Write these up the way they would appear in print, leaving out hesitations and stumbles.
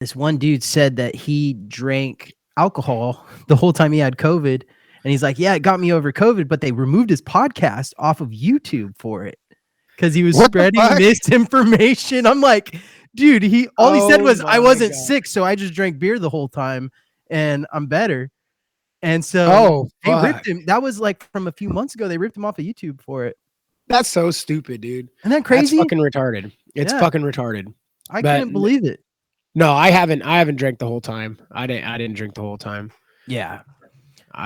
this one dude said that he drank alcohol the whole time he had COVID. And he's like, yeah, it got me over COVID, but they removed his podcast off of YouTube for it because he was What the spreading fuck? misinformation. I'm like, dude, all he said Oh was, I my wasn't God. sick, so I just drank beer the whole time and I'm better. And so Oh, they fuck. ripped him. That was like from a few months ago. They ripped him off of YouTube for it. That's so stupid, dude. Isn't that That's crazy? fucking retarded. It's Yeah. fucking retarded. I But couldn't believe it. no, I haven't drank the whole time. I didn't drink the whole time. Yeah.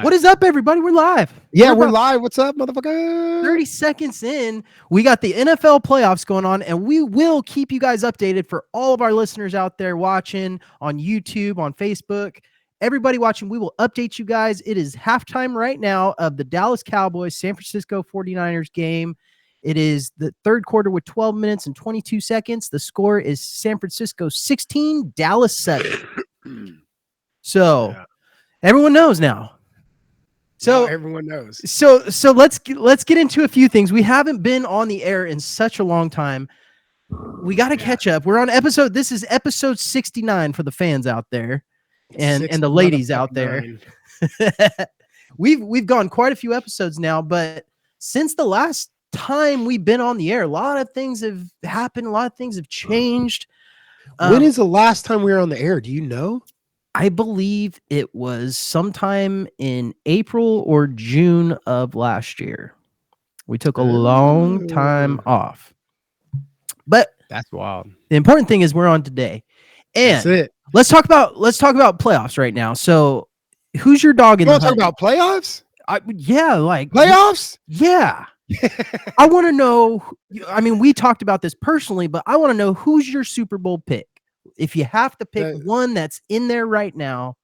What is up, everybody? We're live. Yeah, we're about live. What's up, motherfucker? 30 seconds in. We got the NFL playoffs going on, and we will keep you guys updated for all of our listeners out there watching on YouTube, on Facebook. Everybody watching, we will update you guys. It is halftime right now of the Dallas Cowboys San Francisco 49ers game. It is the third quarter with 12 minutes and 22 seconds. The score is San Francisco 16, Dallas 7. So everyone knows now. So now everyone knows. So let's get into a few things. We haven't been on the air in such a long time. We got to catch up. We're on this is episode 69 for the fans out there and the ladies out there. We've gone quite a few episodes now, but since the last time we've been on the air, a lot of things have happened, a lot of things have changed. When is the last time we were on the air? Do you know? I believe it was sometime in April or June of last year. We took a long time off. But that's wild. The important thing is we're on today. And that's it. Let's talk about playoffs right now. So who's your dog in the hunt? Talk about playoffs? Yeah, like playoffs? Yeah. I want to know. I mean, we talked about this personally, but I want to know who's your Super Bowl pick. If you have to pick one that's in there right now,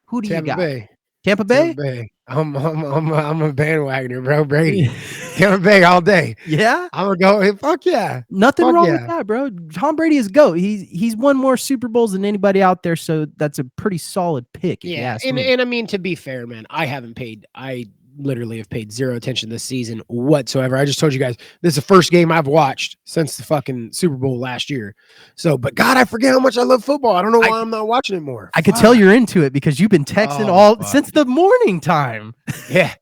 who do you got? Tampa Bay? Tampa Bay. I'm a bandwagoner, bro. Brady. Tampa Bay all day. Yeah? I'm gonna go. Fuck yeah. Nothing wrong with that, bro. Tom Brady is GOAT. He's won more Super Bowls than anybody out there, so that's a pretty solid pick. Yeah, and I mean, to be fair, man, I literally have paid zero attention this season whatsoever. I just told you guys this is the first game I've watched since the fucking Super Bowl last year. So, but God, I forget how much I love football. I don't know why I'm not watching it more. I could tell you're into it because you've been texting since the morning time. Yeah.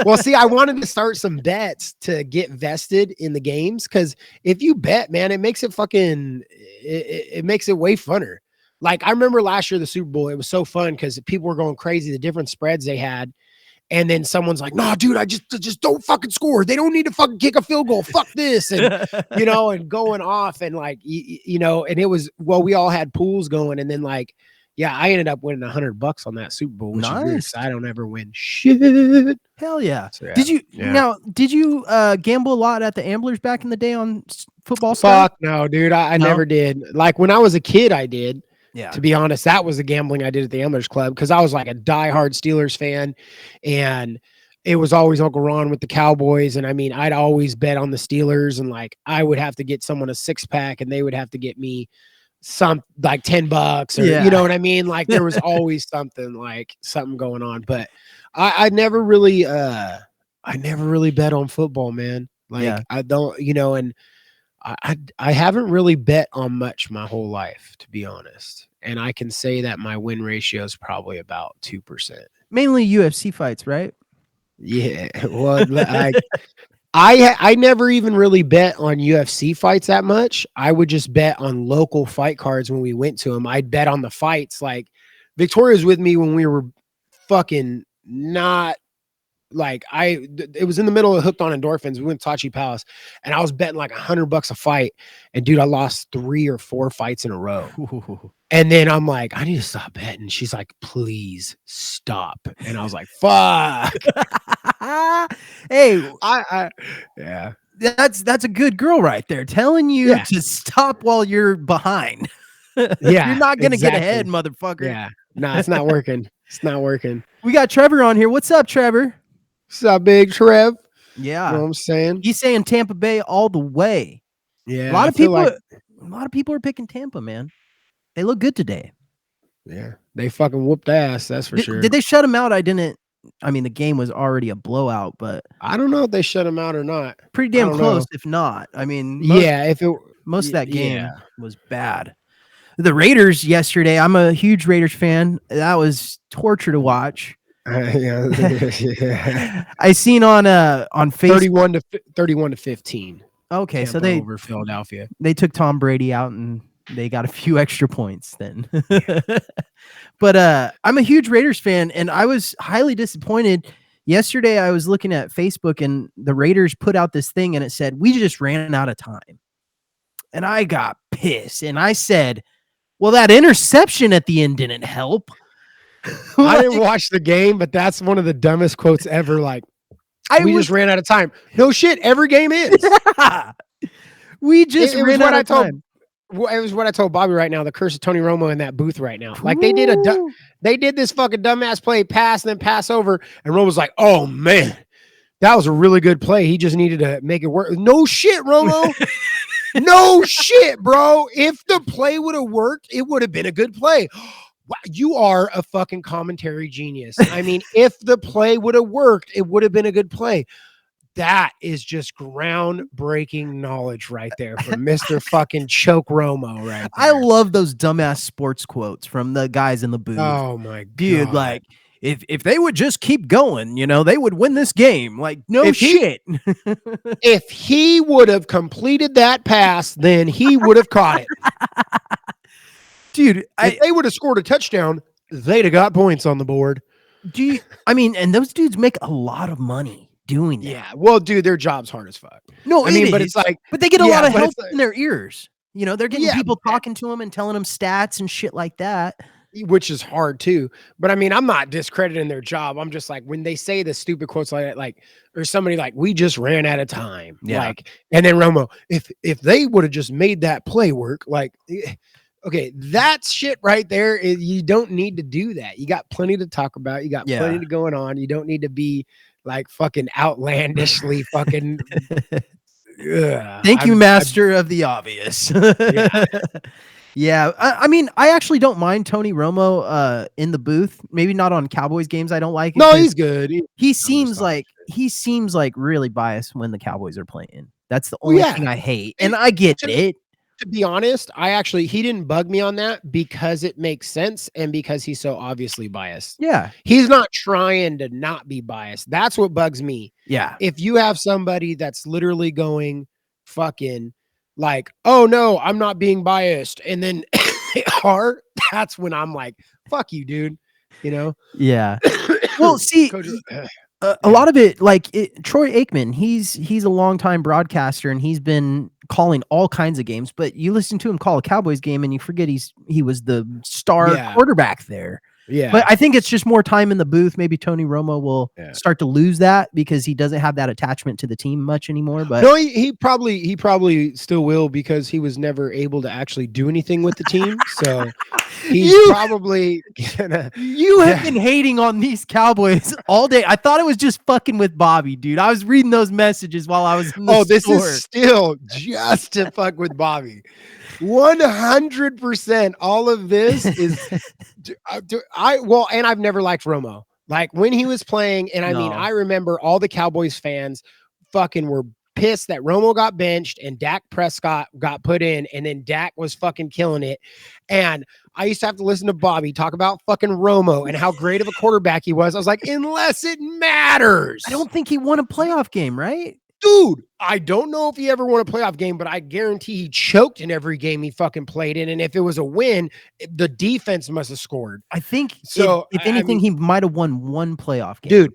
Well, see, I wanted to start some bets to get vested in the games because if you bet, man, it makes it it makes it way funner. Like I remember last year, the Super Bowl, it was so fun because people were going crazy, the different spreads they had. And then someone's like, "No, dude, I just don't fucking score. They don't need to fucking kick a field goal. Fuck this." And, and going off and like, and it was, well, we all had pools going. And then like, yeah, I ended up winning $100 on that Super Bowl, which is weird. I don't ever win shit. Hell yeah. So, yeah. Did you gamble a lot at the Amblers back in the day on football stuff? Fuck no, dude. I never did. Like when I was a kid, I did. Yeah. To be honest, that was the gambling I did at the Amblers Club because I was like a diehard Steelers fan, and it was always Uncle Ron with the Cowboys. And I mean, I'd always bet on the Steelers, and like I would have to get someone a 6-pack, and they would have to get me some like $10 or you know what I mean? Like there was always something going on. But I never really bet on football, man. Like I don't, and I haven't really bet on much my whole life, to be honest. And I can say that my win ratio is probably about 2%. Mainly UFC fights, right? Yeah. Well, I never even really bet on UFC fights that much. I would just bet on local fight cards when we went to them. I'd bet on the fights. Like Victoria was with me when we were fucking not. Like it was in the middle of Hooked on Endorphins. We went to Tachi Palace and I was betting like $100 a fight. And dude, I lost 3 or 4 fights in a row. Ooh. And then I'm like, I need to stop betting. She's like, please stop. And I was like, fuck. Hey, yeah, that's a good girl right there telling you to stop while you're behind. Yeah. You're not going to get ahead, motherfucker. Yeah. No, it's not working. It's not working. We got Trevor on here. What's up, Trevor? What's up, big Trev? Yeah. You know what I'm saying? He's saying Tampa Bay all the way. Yeah. A lot of people are picking Tampa, man. They look good today. Yeah. They fucking whooped ass, that's for sure. Did they shut him out? I mean, the game was already a blowout, but I don't know if they shut him out or not. Pretty damn close, if not. I mean, most of that game was bad. The Raiders yesterday, I'm a huge Raiders fan. That was torture to watch. Yeah. I seen on Facebook 31 to 15. Okay, Tampa so they over Philadelphia. They took Tom Brady out and they got a few extra points then. But I'm a huge Raiders fan and I was highly disappointed. Yesterday I was looking at Facebook and the Raiders put out this thing and it said, "We just ran out of time." And I got pissed and I said, "Well, that interception at the end didn't help." I didn't watch the game, but that's one of the dumbest quotes ever. Like, we just ran out of time. No shit, every game is. We just ran out of time. It was what I told Bobby right now. The curse of Tony Romo in that booth right now. Like they did this fucking dumbass play, pass and then pass over, and Romo's like, "Oh man, that was a really good play. He just needed to make it work." No shit, Romo. No shit, bro. If the play would have worked, it would have been a good play. Wow, you are a fucking commentary genius. I mean, if the play would have worked, it would have been a good play. That is just groundbreaking knowledge right there from Mr. fucking Choke Romo right there. I love those dumbass sports quotes from the guys in the booth. Oh my dude, God. Like if they would just keep going, they would win this game. Like, no shit. If he would have completed that pass, then he would have caught it. Dude, if they would have scored a touchdown, they'd have got points on the board. And those dudes make a lot of money doing that. Yeah, well, dude, their job's hard as fuck. No, but it's like, but they get a lot of help in their ears. They're getting people talking to them and telling them stats and shit like that, which is hard too. But I mean, I'm not discrediting their job. I'm just like, when they say the stupid quotes like that, like, or somebody like, "We just ran out of time," like, and then Romo, if they would have just made that play work, like. Okay, that shit right there is, you don't need to do that. You got plenty to talk about. You got plenty to going on. You don't need to be like fucking outlandishly fucking. Thank you, master of the obvious. Yeah. I mean, I actually don't mind Tony Romo in the booth. Maybe not on Cowboys games. I don't like it. No, he's good. He seems like really biased when the Cowboys are playing. That's the only thing I hate, and I get it. To be honest, he didn't bug me on that because it makes sense and because he's so obviously biased. Yeah. He's not trying to not be biased. That's what bugs me. Yeah. If you have somebody that's literally going fucking like, "Oh no, I'm not being biased," and then they are, that's when I'm like, "Fuck you, dude." Yeah. Well, see, a lot of it, like Troy Aikman, he's a longtime broadcaster and he's been calling all kinds of games, but you listen to him call a Cowboys game and you forget he was the star quarterback there. Yeah. But I think it's just more time in the booth. Maybe Tony Romo will start to lose that because he doesn't have that attachment to the team much anymore. But no, he probably still will because he was never able to actually do anything with the team. So he's probably gonna. You have been hating on these Cowboys all day. I thought it was just fucking with Bobby, dude. I was reading those messages while I was in the this is still just to fuck with Bobby. 100%. All of this is. And I've never liked Romo. Like when he was playing, and I mean, I remember all the Cowboys fans fucking were pissed that Romo got benched and Dak Prescott got put in, and then Dak was fucking killing it. And I used to have to listen to Bobby talk about fucking Romo and how great of a quarterback he was. I was like, unless it matters. I don't think he won a playoff game, right? Dude, I don't know if he ever won a playoff game, but I guarantee he choked in every game he fucking played in. And if it was a win, the defense must have scored. I think so. If anything, he might have won one playoff game. Dude,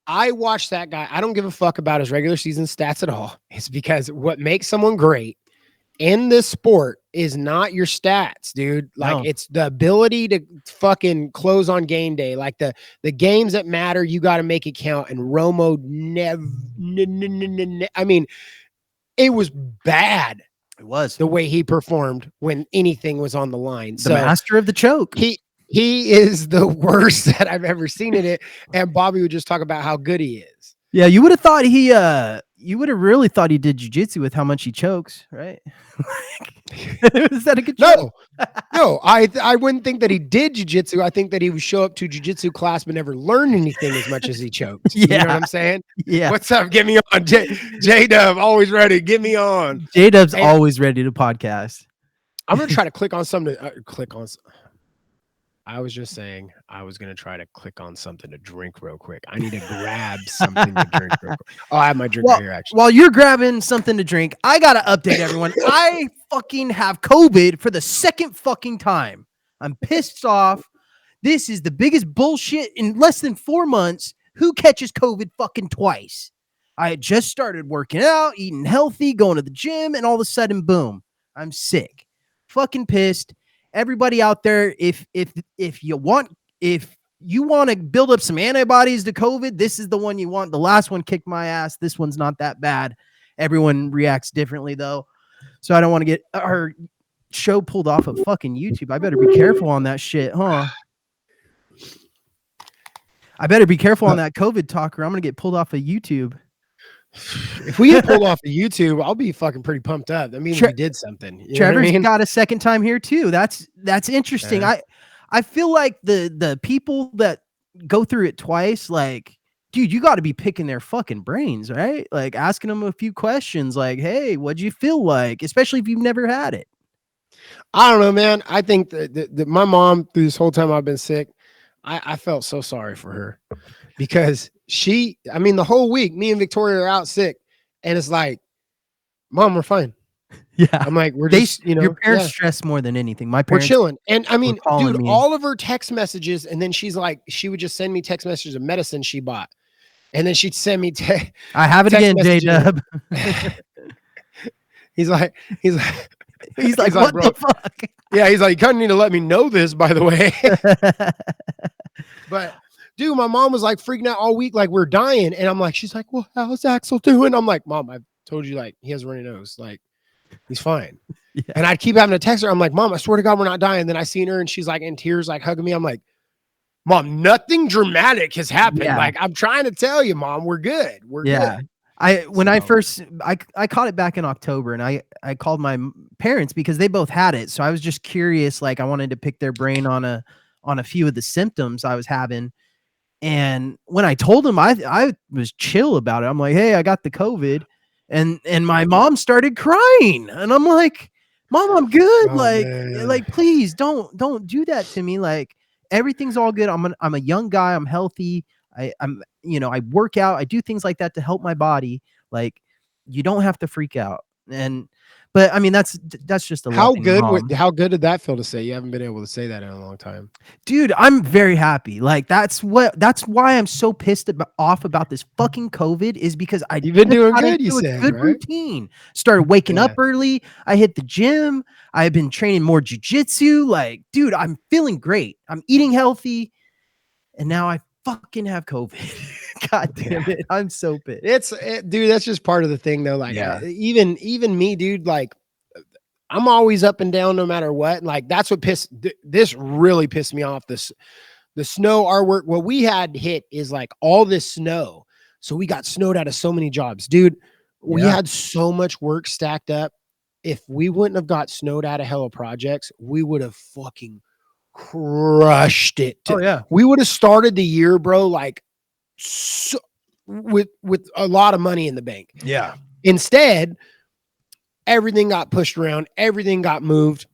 I watched that guy. I don't give a fuck about his regular season stats at all. It's because what makes someone great in this sport is not your stats, dude. Like it's the ability to fucking close on game day. Like the games that matter, you got to make it count. And Romo never. I mean, it was bad. It was the way he performed when anything was on the line. The master of the choke. He is the worst that I've ever seen in it. And Bobby would just talk about how good he is. Yeah, you would have thought you would have really thought he did jiu-jitsu with how much he chokes, right? Is that a good joke? No, I wouldn't think that he did jiu-jitsu. I think that he would show up to jiu-jitsu class but never learn anything as much as he choked. You know what I'm saying? Yeah. What's up? Get me on. J-Dub, always ready. Get me on. J-Dub's always ready to podcast. I'm going to try to click on something to click on. I was just saying I was going to try to click on something to drink real quick. I need to grab something to drink real quick. Oh, I have my drink right here, actually. While you're grabbing something to drink, I got to update everyone. I fucking have COVID for the second fucking time. I'm pissed off. This is the biggest bullshit in less than 4 months. Who catches COVID fucking twice? I had just started working out, eating healthy, going to the gym, and all of a sudden, boom, I'm sick. Fucking pissed. Everybody out there, if you want to build up some antibodies to COVID, this is the one you want. The last one kicked my ass. This one's not that bad. Everyone reacts differently though. So I don't want to get our show pulled off of fucking YouTube. I better be careful on that shit, huh? I better be careful on that COVID talk or I'm going to get pulled off of YouTube. If we get pulled off of YouTube, I'll be fucking pretty pumped up. That means we did something. Trevor's got a second time here too. That's interesting. I feel like the people that go through it twice, like, dude, you got to be picking their fucking brains, right? Like asking them a few questions like, hey, what'd you feel like? Especially if you've never had it. I don't know, man. I think that my mom, through this whole time I've been sick, I felt so sorry for her because the whole week, me and Victoria are out sick and it's like, Mom, we're fine. Yeah. I'm like, your parents stress more than anything. My parents, we're chilling. And I mean, dude, all of her text messages. And then she's like, she would just send me text messages of medicine she bought. And then she'd send me, I have it again, J-Dub. He's like, what bro, the fuck? Yeah, he's like, you kind of need to let me know this, by the way. But dude, my mom was like freaking out all week, like we're dying. And I'm like, she's like, well, how's Axel doing? I'm like, Mom, I told you, like, he has a runny nose. Like, he's fine. Yeah. And I'd keep having to text her. I'm like, Mom, I swear to God, we're not dying. Then I seen her and she's like in tears, like hugging me. I'm like, Mom, nothing dramatic has happened. Yeah. Like, I'm trying to tell you, Mom, we're good. We're good. I caught it back in October and I called my parents because they both had it. So I was just curious, like I wanted to pick their brain on a few of the symptoms I was having. And when I told them, I was chill about it. I'm like, hey, I got the COVID. And my mom started crying. And I'm like, Mom, I'm good. Oh, like, please don't do that to me. Like, everything's all good. I'm a young guy. I'm healthy. I'm I work out. I do things like that to help my body. Like, you don't have to freak out. But I mean, that's just a how good did that feel to say? You haven't been able to say that in a long time, dude. I'm very happy. Like, that's why I'm so pissed off about this fucking COVID is because you've been doing good. You said, good, right? Routine. Started waking up early. I hit the gym. I've been training more jujitsu. Like, dude, I'm feeling great. I'm eating healthy, and now I fucking have COVID. God damn it. I'm so pissed. Dude, that's just part of the thing though. Like, even me, dude, like I'm always up and down no matter what. Like, that's what this really pissed me off. The snow, our work, what we had hit is like all this snow. So we got snowed out of so many jobs, dude. We had so much work stacked up. If we wouldn't have got snowed out of hella projects, we would have fucking crushed it. We would have started the year, bro, like with a lot of money in the bank. Yeah. Instead, everything got pushed around, everything got moved.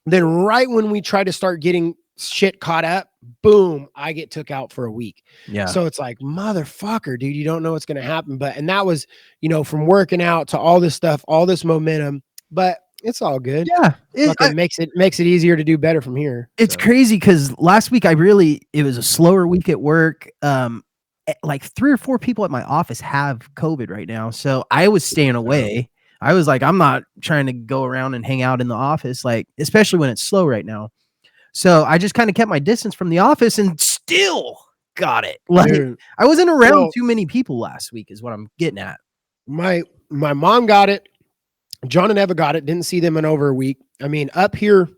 Then right when we tried to start getting shit caught up, boom, I get took out for a week. Yeah. So it's like, motherfucker, dude, you don't know what's going to happen. And that was, from working out to all this stuff, all this momentum, but it's all good. Yeah. It makes it easier to do better from here. It's crazy because last week it was a slower week at work. Like 3 or 4 people at my office have COVID right now. So I was staying away. I was like, I'm not trying to go around and hang out in the office, like, especially when it's slow right now. So I just kind of kept my distance from the office and still got it. Like, dude, I wasn't around too many people last week is what I'm getting at. My mom got it. John and Eva got it. Didn't see them in over a week. I mean, up here,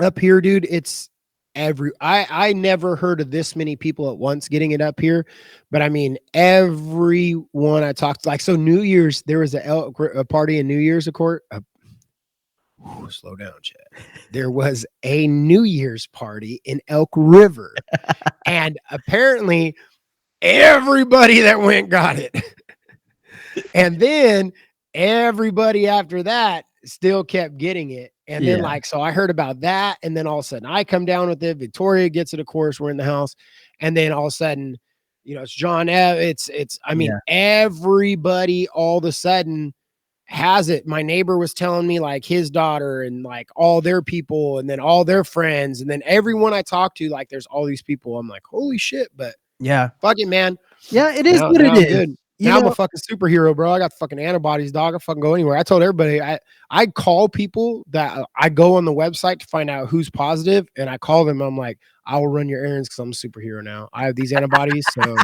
dude, it's I never heard of this many people at once getting it up here, but I mean, everyone I talked to, like, so New Year's, there was a party in New Year's, slow down, Chad. There was a New Year's party in Elk River, and apparently everybody that went got it. And then everybody after that still kept getting it. And then like, so I heard about that. And then all of a sudden I come down with it. Victoria gets it. Of course, we're in the house. And then all of a sudden, it's John Ev. I mean, everybody all of a sudden has it. My neighbor was telling me like his daughter and like all their people and then all their friends. And then everyone I talk to, like there's all these people. I'm like, holy shit. But fuck it, man. Yeah, it is what it is. Good. Now I'm a fucking superhero, bro. I got fucking antibodies, dog. I fucking go anywhere. I told everybody I call people that I go on the website to find out who's positive, and I call them. I'm like, I will run your errands because I'm a superhero now. I have these antibodies, so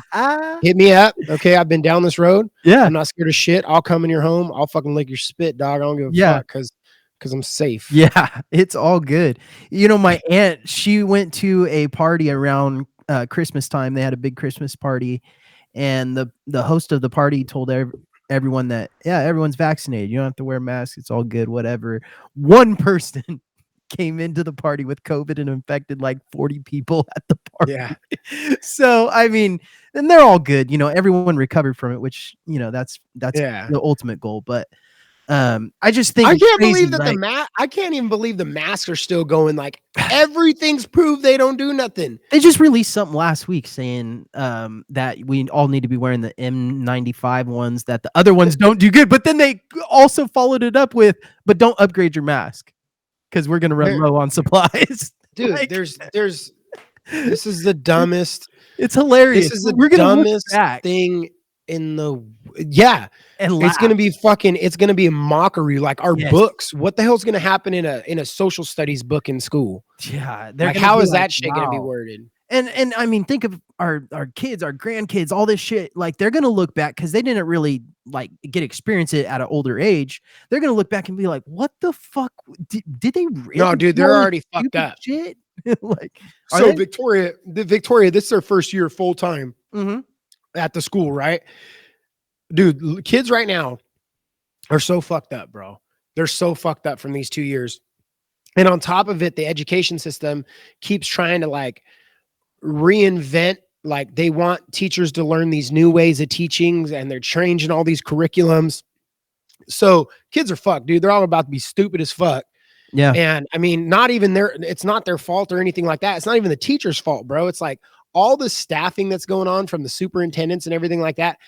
hit me up. Okay, I've been down this road. Yeah, I'm not scared of shit. I'll come in your home. I'll fucking lick your spit, dog. I don't give a fuck because I'm safe. Yeah, it's all good. My aunt, she went to a party around Christmas time. They had a big Christmas party. And the host of the party told everyone that, everyone's vaccinated. You don't have to wear masks. It's all good, whatever. One person came into the party with COVID and infected like 40 people at the party. Yeah. So, I mean, and they're all good. Everyone recovered from it, which, that's the ultimate goal. But I just think I can't believe that I can't even believe the masks are still going. Like everything's proved they don't do nothing. They just released something last week saying that we all need to be wearing the N95 ones, that the other ones don't do good. But then they also followed it up with, but don't upgrade your mask because we're going to run low on supplies. Dude, like, this is the dumbest. It's hilarious. This is the dumbest thing in the and it's gonna be a mockery. Like our books, what the hell's gonna happen in a social studies book in school? Yeah, like how is that shit gonna be worded? And I mean, think of our kids, our grandkids, all this shit. Like they're gonna look back because they didn't really like experience it at an older age. They're gonna look back and be like, "What the fuck did they really?" No, dude, they're already fucked up. Shit. Like, so Victoria, this is their first year full time. At the school, right? Dude, kids right now are so fucked up, bro. They're so fucked up from these 2 years. And on top of it, the education system keeps trying to like reinvent, like they want teachers to learn these new ways of teaching and they're changing all these curriculums. So kids are fucked, dude. They're all about to be stupid as fuck. Yeah. And I mean, it's not their fault or anything like that. It's not even the teacher's fault, bro. It's like all the staffing that's going on from the superintendents and everything like that.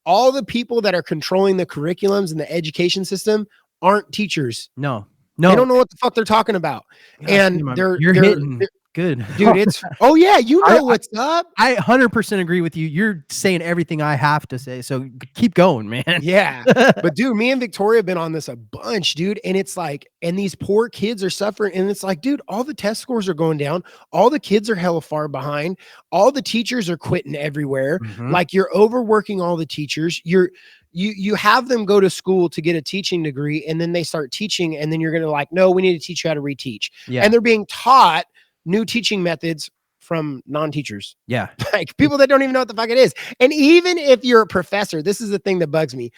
All the people that are controlling the curriculums and the education system aren't teachers. No, they don't know what the fuck they're talking about. Gosh, and they're hitting good, dude. It's what's up. I 100% agree with you. You're saying everything I have to say, so keep going, man. Yeah, but dude, me and Victoria have been on this a bunch, dude. And it's like, and these poor kids are suffering. And it's like, dude, all the test scores are going down. All the kids are hella far behind. All the teachers are quitting everywhere. Like you're overworking all the teachers. You have them go to school to get a teaching degree, and then they start teaching, and then you're gonna like, no, we need to teach you how to reteach. Yeah. And they're being taught new teaching methods from non-teachers. Yeah. Like people that don't even know what the fuck it is. And even if you're a professor, this is the thing that bugs me.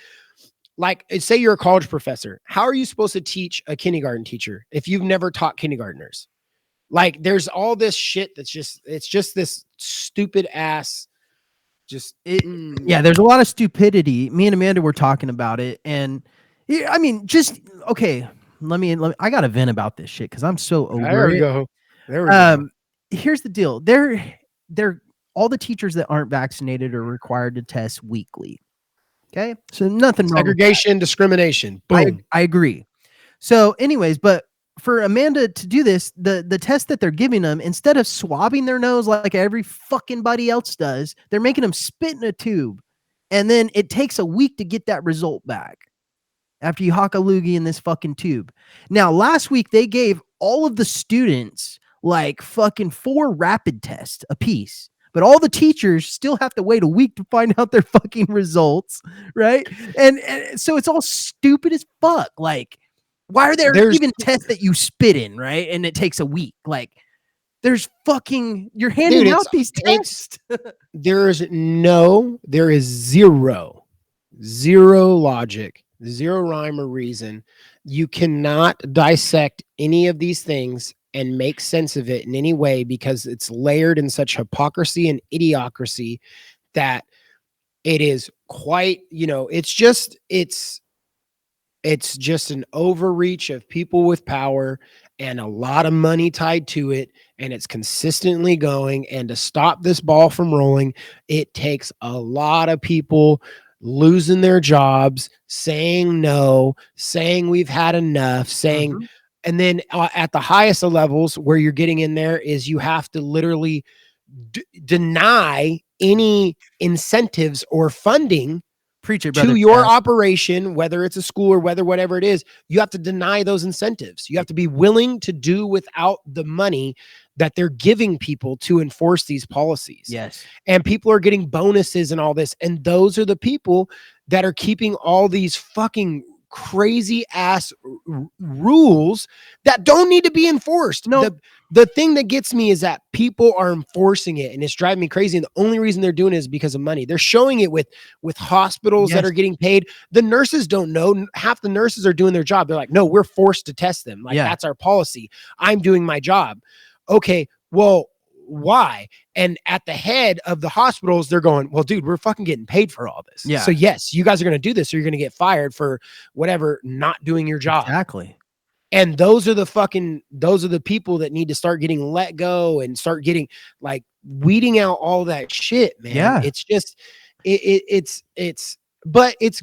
Like, say you're a college professor. How are you supposed to teach a kindergarten teacher if you've never taught kindergartners? Like, there's all this shit that's it's just this stupid ass. There's a lot of stupidity. Me and Amanda were talking about it. And I mean, okay. Let me, I got to vent about this shit because I'm so over There we go. Here's the deal. They're all the teachers that aren't vaccinated are required to test weekly. Okay. So nothing wrong. Segregation, discrimination. Boom. I agree. So anyways, but for Amanda to do this, the test that they're giving them, instead of swabbing their nose like every fucking body else does, they're making them spit in a tube. And then it takes a week to get that result back after you hock a loogie in this fucking tube. Now, last week, they gave all of the students like fucking 4 rapid tests a piece. But all the teachers still have to wait a week to find out their fucking results, right? And so it's all stupid as fuck. Like, why are there even tests that you spit in, right? And it takes a week. Like, you're handing out these tests. There is zero logic, zero rhyme or reason. You cannot dissect any of these things and make sense of it in any way because it's layered in such hypocrisy and idiocracy that it is quite, it's It's just an overreach of people with power and a lot of money tied to it. And it's consistently going. And to stop this ball from rolling, it takes a lot of people losing their jobs, saying no, saying we've had enough, saying, and then at the highest of levels where you're getting in there is you have to literally deny any incentives or funding to your operation, whether it's a school or whatever it is. You have to deny those incentives. You have to be willing to do without the money that they're giving people to enforce these policies. Yes. And people are getting bonuses and all this. And those are the people that are keeping all these fucking crazy ass rules that don't need to be enforced. No. The thing that gets me is that people are enforcing it, and it's driving me crazy. And the only reason they're doing it is because of money. They're showing it with hospitals that are getting paid. The nurses don't know. Half the nurses are doing their job. They're like, no, we're forced to test them. Like, that's our policy. I'm doing my job. Okay, well, why? And at the head of the hospitals, they're going, well, dude, we're fucking getting paid for all this. Yeah. So yes, you guys are going to do this, or you're going to get fired for whatever, not doing your job. Exactly. And those are the people that need to start getting let go and start getting, like, weeding out all that shit, man. Yeah. It's just, but it's,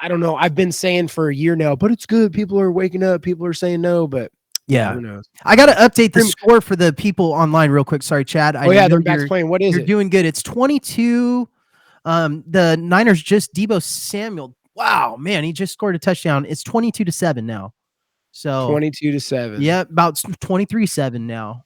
I don't know. I've been saying for a year now, but it's good. People are waking up. People are saying no, but yeah, who knows? I got to update the score for the people online real quick. Sorry, Chad. They're back playing. What is it? You're doing good. It's 22. The Niners just Deebo Samuel. Wow, man, he just scored a touchdown. It's 22-7 now. So 22-7. Yeah, about 23-7 now.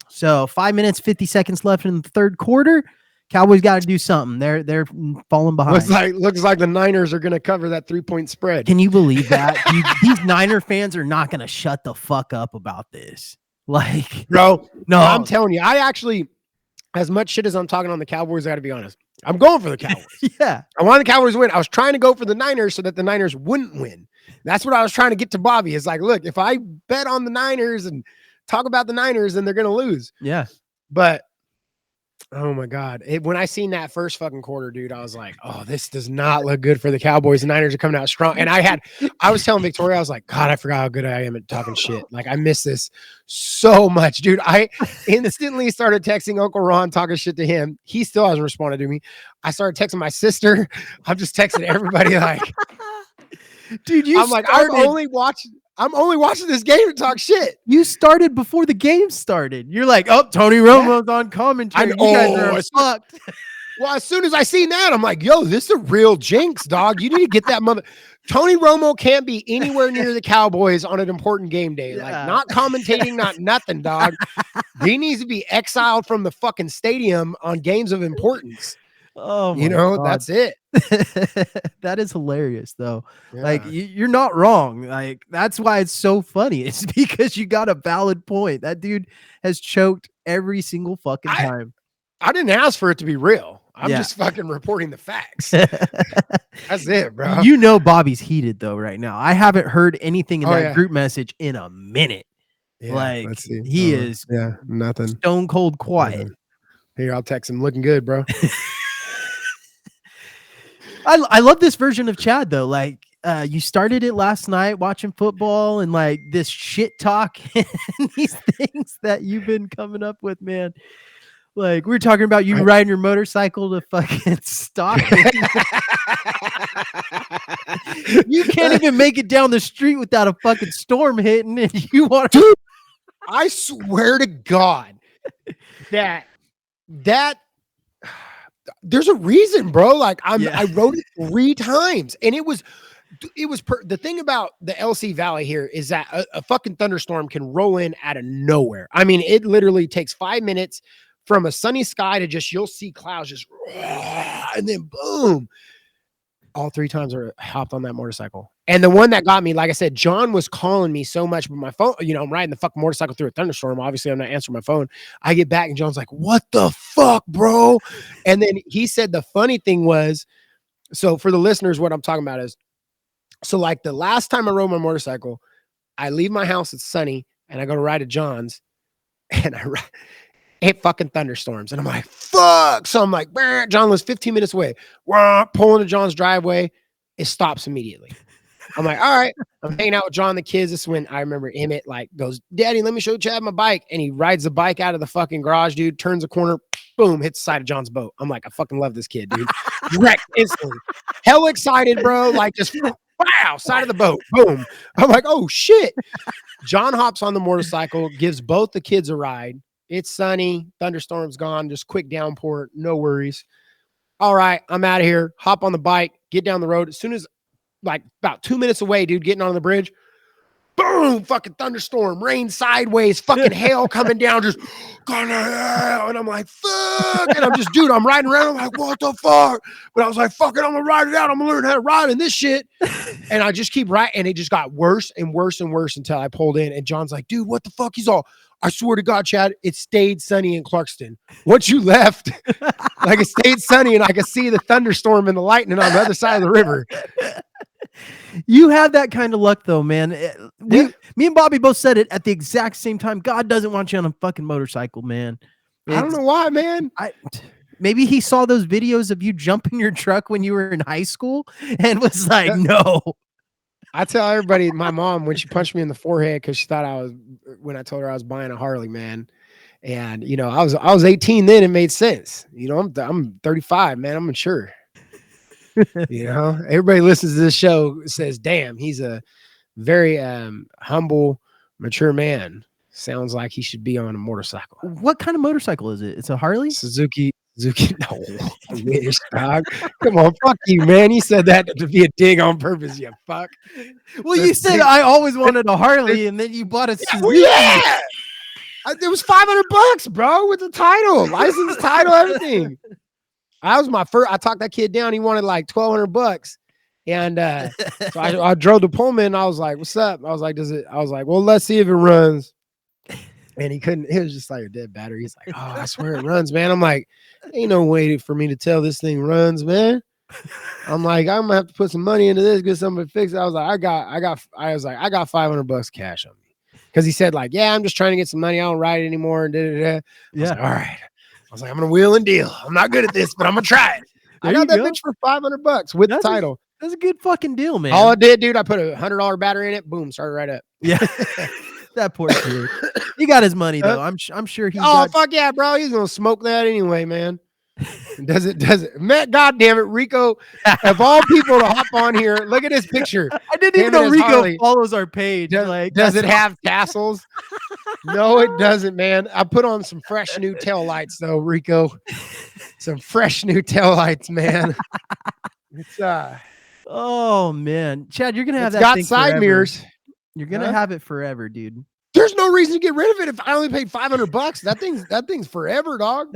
So 5 minutes, 50 seconds left in the third quarter. Cowboys got to do something. They're falling behind. Looks like the Niners are going to cover that 3-point spread. Can you believe that? These Niner fans are not going to shut the fuck up about this. Like, bro, no, I'm telling you, I actually, as much shit as I'm talking on the Cowboys, I got to be honest, I'm going for the Cowboys. Yeah, I want the Cowboys to win. I was trying to go for the Niners so that the Niners wouldn't win. That's what I was trying to get to Bobby. It's like, look, if I bet on the Niners and talk about the Niners, then they're going to lose. Yeah, but oh my God. When I seen that first fucking quarter, dude, I was like, oh, this does not look good for the Cowboys. The Niners are coming out strong. And I was telling Victoria, I was like, God, I forgot how good I am at talking shit. Like, I miss this so much, dude. I instantly started texting Uncle Ron, talking shit to him. He still hasn't responded to me. I started texting my sister. I'm just texting everybody like, dude, I'm only watching this game to talk shit. You started before the game started. You're like, oh, Tony Romo's on commentary. You guys are fucked. Well, as soon as I seen that, I'm like, yo, this is a real jinx, dog. You need to get that mother. Tony Romo can't be anywhere near the Cowboys on an important game day. Yeah. Like, not commentating, not nothing, dog. He needs to be exiled from the fucking stadium on games of importance. Oh, God. That's it. That is hilarious, though. Yeah. Like, you're not wrong. Like, that's why it's so funny. It's because you got a valid point. That dude has choked every single fucking time. I didn't ask for it to be real. I'm just fucking reporting the facts. That's it, bro. You know Bobby's heated, though, right now. I haven't heard anything in that group message in a minute. Yeah, like, he is nothing. Stone cold quiet. Nothing. Here, I'll text him. Looking good, bro. I love this version of Chad, though. Like, you started it last night watching football and like this shit talk and these things that you've been coming up with, man. Like, we were talking about you riding your motorcycle to fucking Stockton. You can't even make it down the street without a fucking storm hitting, and you want to. Dude, I swear to God that there's a reason, bro. Like, I wrote it 3 times, and it was the thing about the LC Valley here is that a fucking thunderstorm can roll in out of nowhere. I mean, it literally takes 5 minutes from a sunny sky to just, you'll see clouds just, and then boom. All 3 times I hopped on that motorcycle. And the one that got me, like I said, John was calling me so much, but my phone, I'm riding the fucking motorcycle through a thunderstorm. Obviously, I'm not answering my phone. I get back and John's like, what the fuck, bro? And then he said the funny thing was, so for the listeners, what I'm talking about is, so like the last time I rode my motorcycle, I leave my house, it's sunny, and I go to ride at John's, and it fucking thunderstorms. And I'm like, fuck. So I'm like, John lives 15 minutes away. Pulling to John's driveway. It stops immediately. I'm like, all right. I'm hanging out with John, the kids. This is when I remember Emmett like goes, Daddy, let me show Chad my bike. And he rides the bike out of the fucking garage, dude, turns a corner, boom, hits the side of John's boat. I'm like, I fucking love this kid, dude. Wrecked instantly. Hell excited, bro. Like just wow, side of the boat. Boom. I'm like, oh shit. John hops on the motorcycle, gives both the kids a ride. It's sunny, thunderstorm's gone, just quick downpour, no worries. All right, I'm out of here. Hop on the bike, get down the road. As soon as like about 2 minutes away, dude, getting on the bridge, boom, fucking thunderstorm, rain sideways, fucking hail coming down, just going hell. And I'm like, fuck. And I'm just, dude, I'm riding around. I'm like, what the fuck? But I was like, fuck it, I'm gonna ride it out. I'm gonna learn how to ride in this shit. And I just keep riding, and it just got worse and worse and worse until I pulled in. And John's like, dude, what the fuck? He's all, I swear to God, Chad, it stayed sunny in Clarkston. Once you left, like it stayed sunny, and I could see the thunderstorm and the lightning on the other side of the river. You had that kind of luck, though, man. Me and Bobby both said it at the exact same time. God doesn't want you on a fucking motorcycle, man. I don't know why, man. Maybe he saw those videos of you jumping your truck when you were in high school and was like, no. I tell everybody, my mom, when she punched me in the forehead because she thought when I told her I was buying a Harley, man. And, you know, I was 18 then. It made sense. You know, I'm 35, man. I'm mature. You know, everybody listens to this show says, damn, he's a very humble, mature man. Sounds like he should be on a motorcycle. What kind of motorcycle is it? It's a Harley? Suzuki. No, I wish, dog. Come on, fuck you, man. You said that to be a dig on purpose, you fuck. Well, you said I always wanted a Harley, and then you bought a Suzuki. Well, yeah. It was $500, bro, with the title, license, title, everything. I talked that kid down. He wanted like $1,200. And so I drove to Pullman, and I was like, what's up? I was like, well, let's see if it runs. And he couldn't, it was just like a dead battery. He's like, oh, I swear it runs, man. I'm like, ain't no way for me to tell this thing runs, man. I'm like, I'm gonna have to put some money into this, get somebody to fix it. I was like, I got $500 cash on me. Cause he said, like, yeah, I'm just trying to get some money. I don't ride it anymore. And I was like, all right. I was like, I'm gonna wheel and deal. I'm not good at this, but I'm gonna try it. I got that bitch for $500 with the title. That's a good fucking deal, man. All I did, dude, I put a $100 battery in it. Boom, started right up. Yeah. That poor kid. He got his money though. I'm sure he. Fuck yeah, bro. He's gonna smoke that anyway, man. Does it, man? God damn it, Rico! Of all people to hop on here, look at this picture. I didn't even know Rico Harley follows our page. Does it have tassels? No, it doesn't, man. I put on some fresh new tail lights though, Rico. Some fresh new tail lights, man. It's Oh man, Chad, you're gonna have that. Got thing side forever. Mirrors. You're gonna have it forever, dude. There's no reason to get rid of it if I only paid $500. That thing's forever, dog.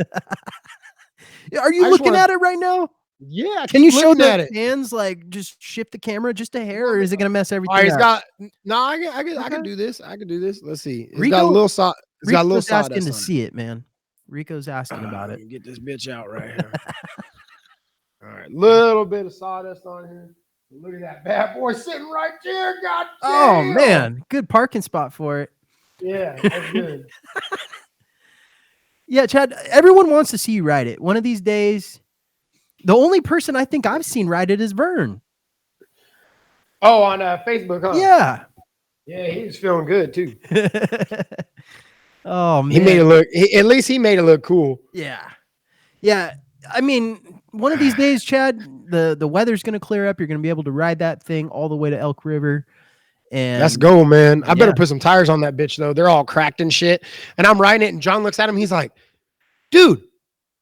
Are you looking at it right now? Yeah. Can you show the hands, like just shift the camera just a hair, or is it gonna mess everything up? I can do this. I can do this. Let's see. It's Rico, got a little sawdust. It's got a little sawdust asking to see it, man. Rico's asking about it. Get this bitch out right here. All right, little bit of sawdust on here. Look at that bad boy sitting right there. God damn. Oh man, good parking spot for it. Yeah, that's good. Yeah, Chad, everyone wants to see you ride it. One of these days, the only person I think I've seen ride it is Vern. Oh, on Facebook, huh? Yeah. Yeah, he was feeling good too. Oh man. He made it look, at least he made it look cool. Yeah. Yeah. I mean, one of these days, Chad, the weather's going to clear up. You're going to be able to ride that thing all the way to Elk River. And let's go, man. I better put some tires on that bitch, though. They're all cracked and shit. And I'm riding it, and John looks at him. He's like, dude,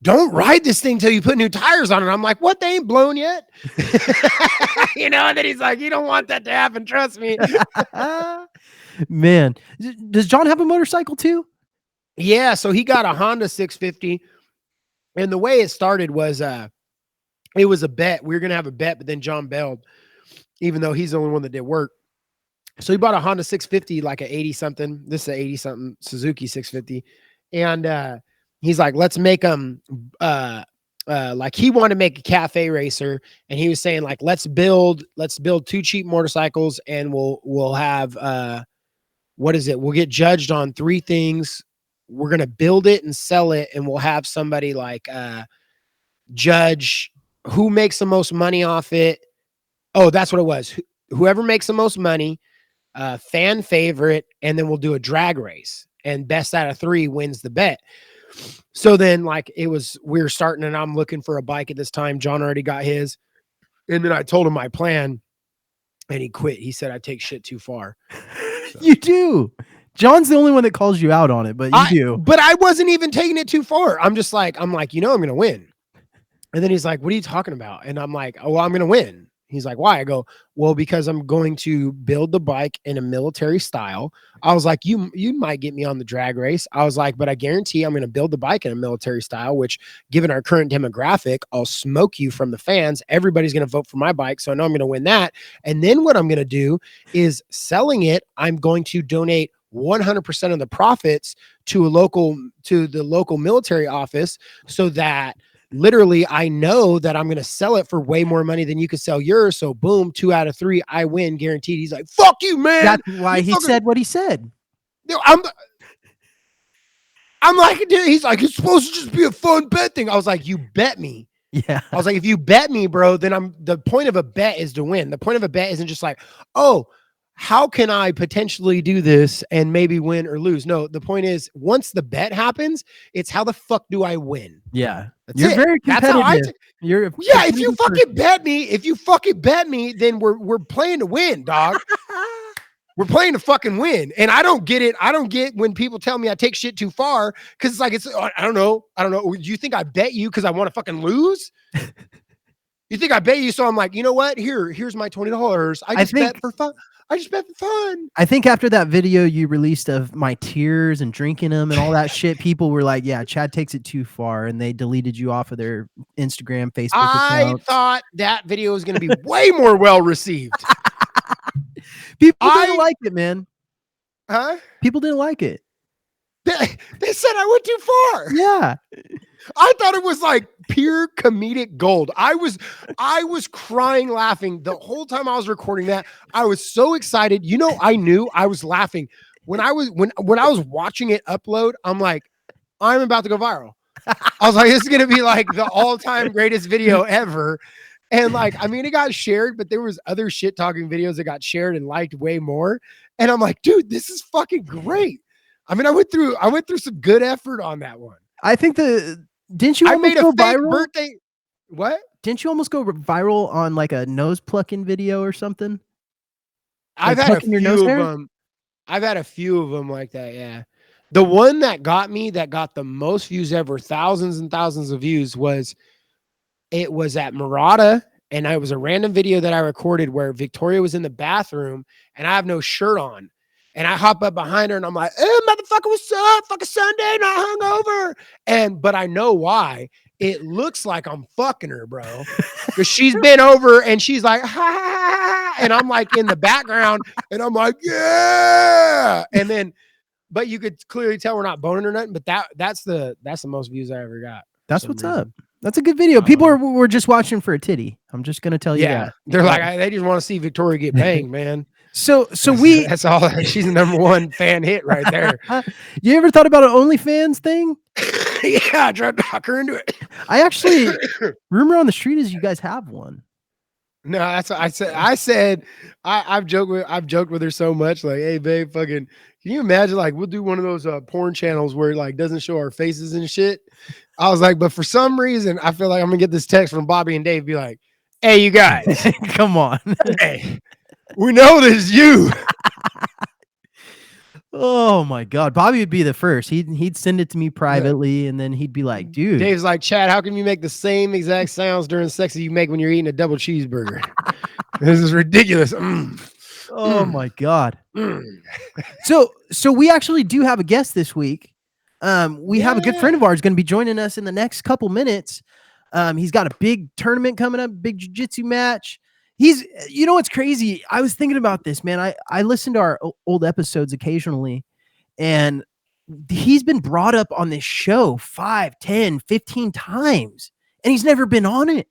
don't ride this thing till you put new tires on it. I'm like, what? They ain't blown yet? You know, and then he's like, you don't want that to happen. Trust me. Man, does John have a motorcycle too? Yeah, so he got a Honda 650. And the way it started was it was a bet. We were going to have a bet, but then John bailed, even though he's the only one that did work. So he bought a Honda 650, like a 80 something. This is a 80 something Suzuki 650. And he's like, let's make them like he wanted to make a cafe racer. And he was saying like, let's build 2 cheap motorcycles, and we'll have what is it? We'll get judged on 3 things. We're going to build it and sell it, and we'll have somebody like judge who makes the most money off it. Oh, that's what it was. whoever makes the most money, fan favorite, and then we'll do a drag race. And best out of 3 wins the bet. So then, like, we were starting, and I'm looking for a bike at this time. John already got his. And then I told him my plan, and he quit. He said I take shit too far. So. You do. John's the only one that calls you out on it, but you do. But I wasn't even taking it too far. I'm like, I'm going to win. And then he's like, what are you talking about? And I'm like, oh, well, I'm going to win. He's like, why? I go, well, because I'm going to build the bike in a military style. I was like, you might get me on the drag race. I was like, but I guarantee I'm going to build the bike in a military style, which given our current demographic, I'll smoke you from the fans. Everybody's going to vote for my bike. So I know I'm going to win that. And then what I'm going to do is selling it. I'm going to donate 100% of the profits to the local military office so that literally I know that I'm going to sell it for way more money than you could sell yours. So boom, 2 out of 3, I win guaranteed. He's like, fuck you, man. That's why he said what he said. I'm like, dude, he's like, it's supposed to just be a fun bet thing. I was like, you bet me. Yeah. I was like, if you bet me, bro, then the point of a bet is to win. The point of a bet isn't just like, oh, how can I potentially do this and maybe win or lose? No, the point is once the bet happens, it's how the fuck do I win? Yeah. You're very competitive. If you fucking bet me, then we're playing to win, dog. We're playing to fucking win. And I don't get it. I don't get when people tell me I take shit too far because it's like, I don't know. Do you think I bet you because I want to fucking lose? You think I bet you? So I'm like, you know what? Here's my $20. I just bet for fun. I think after that video you released of my tears and drinking them and all that shit, people were like, yeah, Chad takes it too far. And they deleted you off of their Instagram, Facebook accounts. I thought that video was going to be way more well received. People didn't like it, man. Huh? People didn't like it. They said I went too far. Yeah. I thought it was like pure comedic gold. I was crying, laughing the whole time I was recording that. I was so excited. You know, I knew I was laughing when I was watching it upload. I'm like, I'm about to go viral. I was like, this is gonna be like the all-time greatest video ever. And like, I mean, it got shared, but there was other shit talking videos that got shared and liked way more. And I'm like, dude, this is fucking great. I mean, I went through some good effort on that one. I think didn't you almost go viral? Birthday. What? Didn't you almost go viral on like a nose plucking video or something? I've had a few of them. I've had a few of them like that. Yeah. The one that got the most views ever, thousands and thousands of views was at Murata. And it was a random video that I recorded where Victoria was in the bathroom and I have no shirt on. And I hop up behind her and I'm like, hey, motherfucker, what's up? Fucking Sunday, not hungover. But I know why. It looks like I'm fucking her, bro. Because she's been over and she's like, ha. And I'm like in the background and I'm like, yeah. And then, but you could clearly tell we're not boning or nothing. But that's the most views I ever got. That's what's up. That's a good video. People were just watching for a titty. I'm just going to tell you that. They're like, they just want to see Victoria get banged, man. So that's all. She's the number one fan hit right there. You ever thought about an OnlyFans thing? Yeah, I tried to talk her into it. I actually rumor on the street is you guys have one. No, that's what I said. I've joked with her so much, like, hey babe, fucking, can you imagine like we'll do one of those porn channels where it like doesn't show our faces and shit. I was like, but for some reason I feel like I'm gonna get this text from Bobby and Dave be like, hey, you guys, come on. Hey. We know this is you. Oh my God. Bobby would be the first. He'd send it to me privately and then he'd be like, dude. Dave's like, Chad, how can you make the same exact sounds during sex that you make when you're eating a double cheeseburger? This is ridiculous. Oh my God. So we actually do have a guest this week. We have a good friend of ours going to be joining us in the next couple minutes. He's got a big tournament coming up, big jiu-jitsu match. You know what's crazy? I was thinking about this, man. I listen to our old episodes occasionally, and he's been brought up on this show 5, 10, 15 times, and he's never been on it.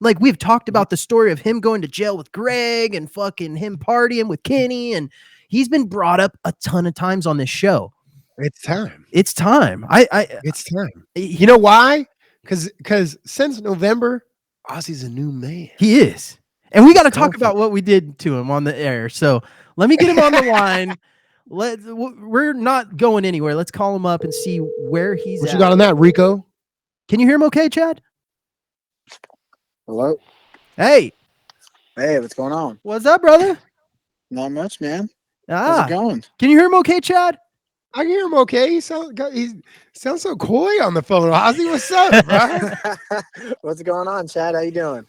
Like, we've talked about the story of him going to jail with Greg and fucking him partying with Kenny, and he's been brought up a ton of times on this show. It's time. It's time. It's time. You know why? Because since November, Ozzy's a new man. He is. And we got to talk about what we did to him on the air. So let me get him on the line. We're not going anywhere. Let's call him up and see where he's at. What you got on that, Rico? Can you hear him okay, Chad? Hello. Hey. Hey, what's going on? What's up, brother? Not much, man. How's it going? Can you hear him okay, Chad? I can hear him okay. He sounds so coy on the phone. Ozzy, what's up, bro? What's going on, Chad? How you doing?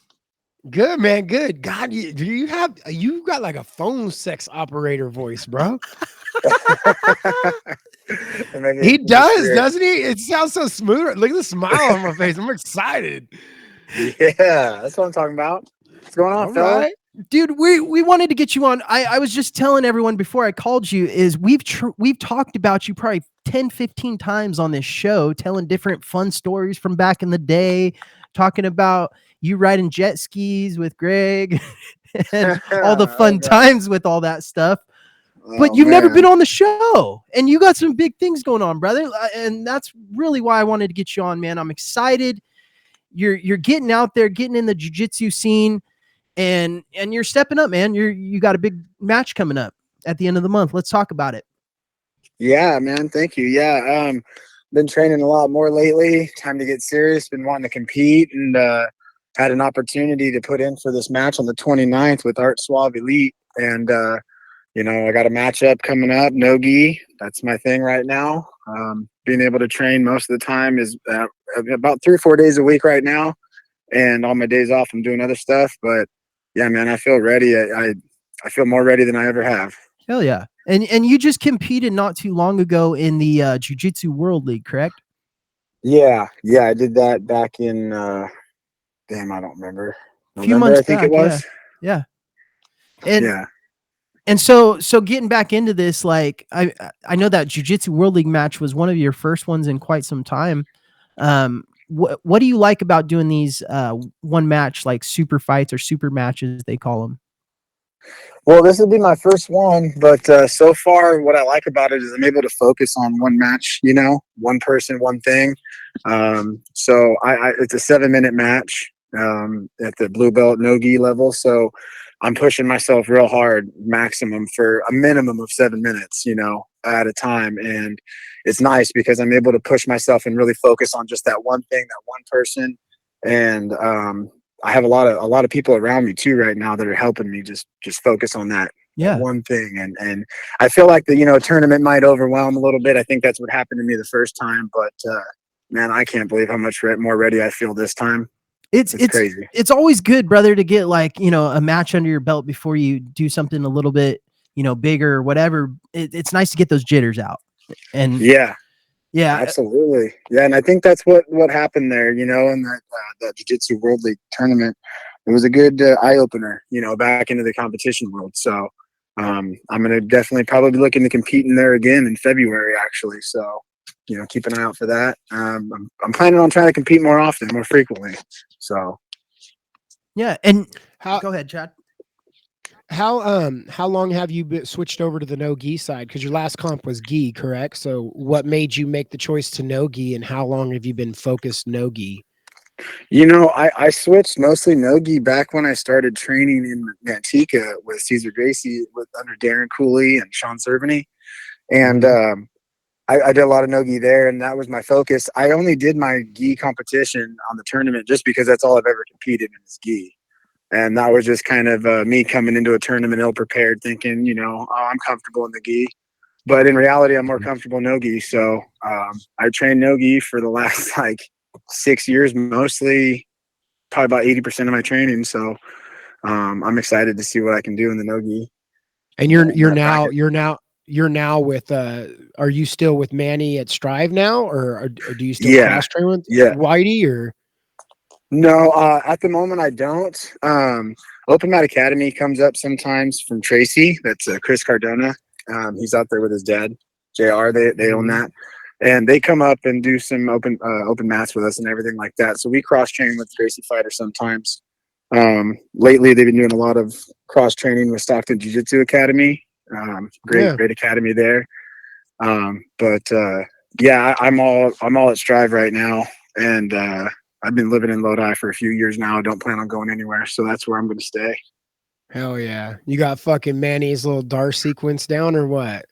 Good, man. Good. God, you got like a phone sex operator voice, bro. He does, doesn't he? It sounds so smooth. Look at the smile on my face. I'm excited. Yeah, that's what I'm talking about. What's going on, fella? Right. Dude, we wanted to get you on. I was just telling everyone before I called you is we've talked about you probably 10, 15 times on this show, telling different fun stories from back in the day, talking about you riding jet skis with Greg and all the fun times with all that stuff. But you've never been on the show, and you got some big things going on, brother. And that's really why I wanted to get you on, man. I'm excited. You're getting out there, getting in the jiu-jitsu scene. And you're stepping up, man. You got a big match coming up at the end of the month. Let's talk about it. Yeah, man. Thank you. Yeah. Been training a lot more lately. Time to get serious. Been wanting to compete, and had an opportunity to put in for this match on the 29th with Art Suave Elite. And I got a matchup coming up. No gi. That's my thing right now. Being able to train most of the time is about 3 or 4 days a week right now. And on my days off, I'm doing other stuff. But yeah, man, I feel ready. I feel more ready than I ever have. Hell yeah. And you just competed not too long ago in the Jiu-Jitsu World League, correct? Yeah. I did that back in I don't remember. A few months I think back, it was. Yeah. And so getting back into this, like I know that Jiu-Jitsu World League match was one of your first ones in quite some time. What do you like about doing these one match, like super fights or super matches, they call them? Well, this will be my first one, but so far what I like about it is I'm able to focus on one match, one person, one thing. So it's a 7-minute match at the blue belt no-gi level. So I'm pushing myself real hard, maximum for a minimum of 7 minutes, at a time. And it's nice because I'm able to push myself and really focus on just that one thing, that one person. And I have a lot of people around me too right now that are helping me just focus on that one thing. And I feel like the tournament might overwhelm a little bit. I think that's what happened to me the first time, but man, I can't believe how much more ready I feel this time. It's crazy. It's always good, brother, to get a match under your belt before you do something a little bit bigger or whatever. It's nice to get those jitters out. And yeah, absolutely. Yeah, and I think that's what happened there, in that Jiu-Jitsu World League tournament. It was a good eye opener, back into the competition world. So I'm gonna definitely probably be looking to compete in there again in February, actually. So keep an eye out for that. I'm planning on trying to compete more often, more frequently. So yeah. And go ahead, Chad. How long have you switched over to the no gi side? Because your last comp was gi, correct? So what made you make the choice to no gi, and how long have you been focused no gi? I switched mostly no gi back when I started training in Manteca with Cesar Gracie under Darren Cooley and Sean Cerveny. And I did a lot of no gi there, and that was my focus. I only did my gi competition on the tournament just because that's all I've ever competed in is gi. And that was just kind of me coming into a tournament ill prepared, thinking, I'm comfortable in the gi. But in reality, I'm more comfortable no gi. So I trained no gi for the last 6 years, mostly, probably about 80% of my training. So I'm excited to see what I can do in the no gi. And you're now with are you still with Manny at Strive now, or do you still cross train with Whitey, or? No, at the moment I don't. Open Mat Academy comes up sometimes from Tracy. That's Chris Cardona. He's out there with his dad, JR. They own that, and they come up and do some open mats with us and everything like that. So we cross train with Tracy fighters sometimes. Lately they've been doing a lot of cross training with Stockton Jiu-Jitsu Academy. Great academy there. But I'm all at Strive right now, and I've been living in Lodi for a few years now. I don't plan on going anywhere, so that's where I'm going to stay. Hell yeah. You got fucking Manny's little DAR sequence down or what?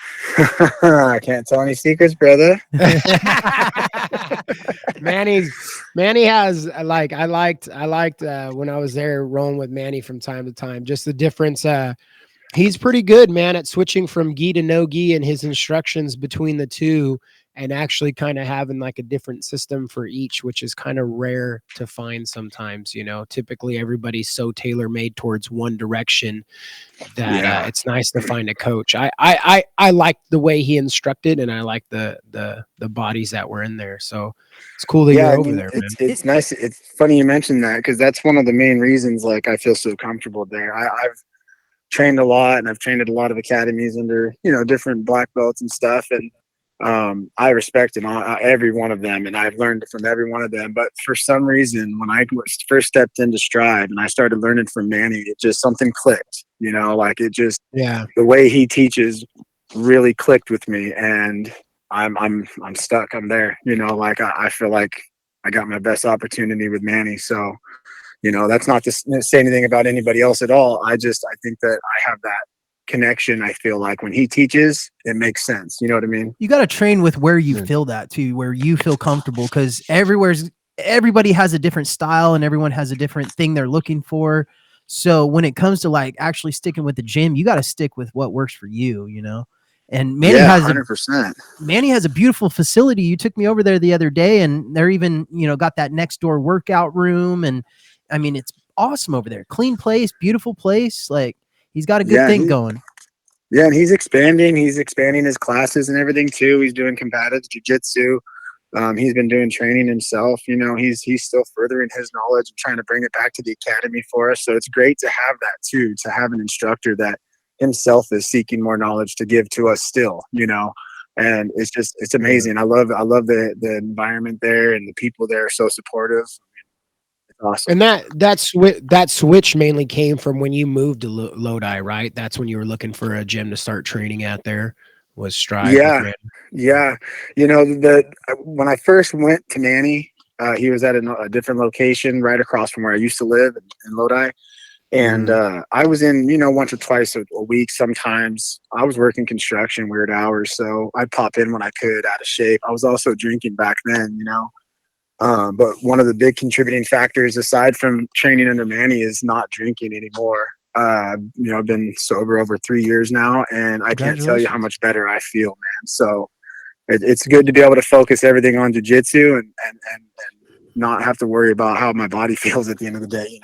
I can't tell any secrets, brother. Manny has like I liked when I was there rolling with Manny from time to time, just the difference. He's pretty good, man, at switching from gi to no gi and his instructions between the two, and actually kind of having like a different system for each, which is kind of rare to find sometimes. Typically everybody's so tailor made towards one direction that it's nice to find a coach. I liked the way he instructed, and I like the bodies that were in there. So it's cool that you're over there, man. It's nice. It's funny you mentioned that, because that's one of the main reasons like I feel so comfortable there. I've trained a lot, and I've trained at a lot of academies under different black belts and stuff, and I respect every one of them, and I've learned from every one of them. But for some reason, when I first stepped into Strive and I started learning from Manny, it just something clicked. Like it just the way he teaches really clicked with me, and I'm stuck. I'm there. Like I feel like I got my best opportunity with Manny. So that's not to say anything about anybody else at all. I think that I have that connection. I feel like when he teaches, it makes sense. You know what I mean? You got to train with where you feel that too, where you feel comfortable, because everybody has a different style and everyone has a different thing they're looking for. So when it comes to like actually sticking with the gym, you got to stick with what works for you, And Manny has 100%. Manny has a beautiful facility. You took me over there the other day, and they're even, got that next door workout room. And I mean, it's awesome over there. Clean place, beautiful place. Like he's got a good thing going. Yeah, and he's expanding. He's expanding his classes and everything too. He's doing combative jiu-jitsu. He's been doing training himself. He's still furthering his knowledge and trying to bring it back to the academy for us. So it's great to have that too, to have an instructor that himself is seeking more knowledge to give to us still, and it's amazing. I love the environment there, and the people there are so supportive. It's awesome. And that switch mainly came from when you moved to Lodi, right? That's when you were looking for a gym to start training at. There was Strive. Yeah. When I first went to Manny, he was at a different location right across from where I used to live in Lodi. And I was in, once or twice a week. Sometimes I was working construction, weird hours, so I'd pop in when I could, out of shape. I was also drinking back then, but one of the big contributing factors, aside from training under Manny, is not drinking anymore. I've been sober over 3 years now, and I can't tell you how much better I feel, man. So it's good to be able to focus everything on jiu-jitsu and not have to worry about how my body feels at the end of the day,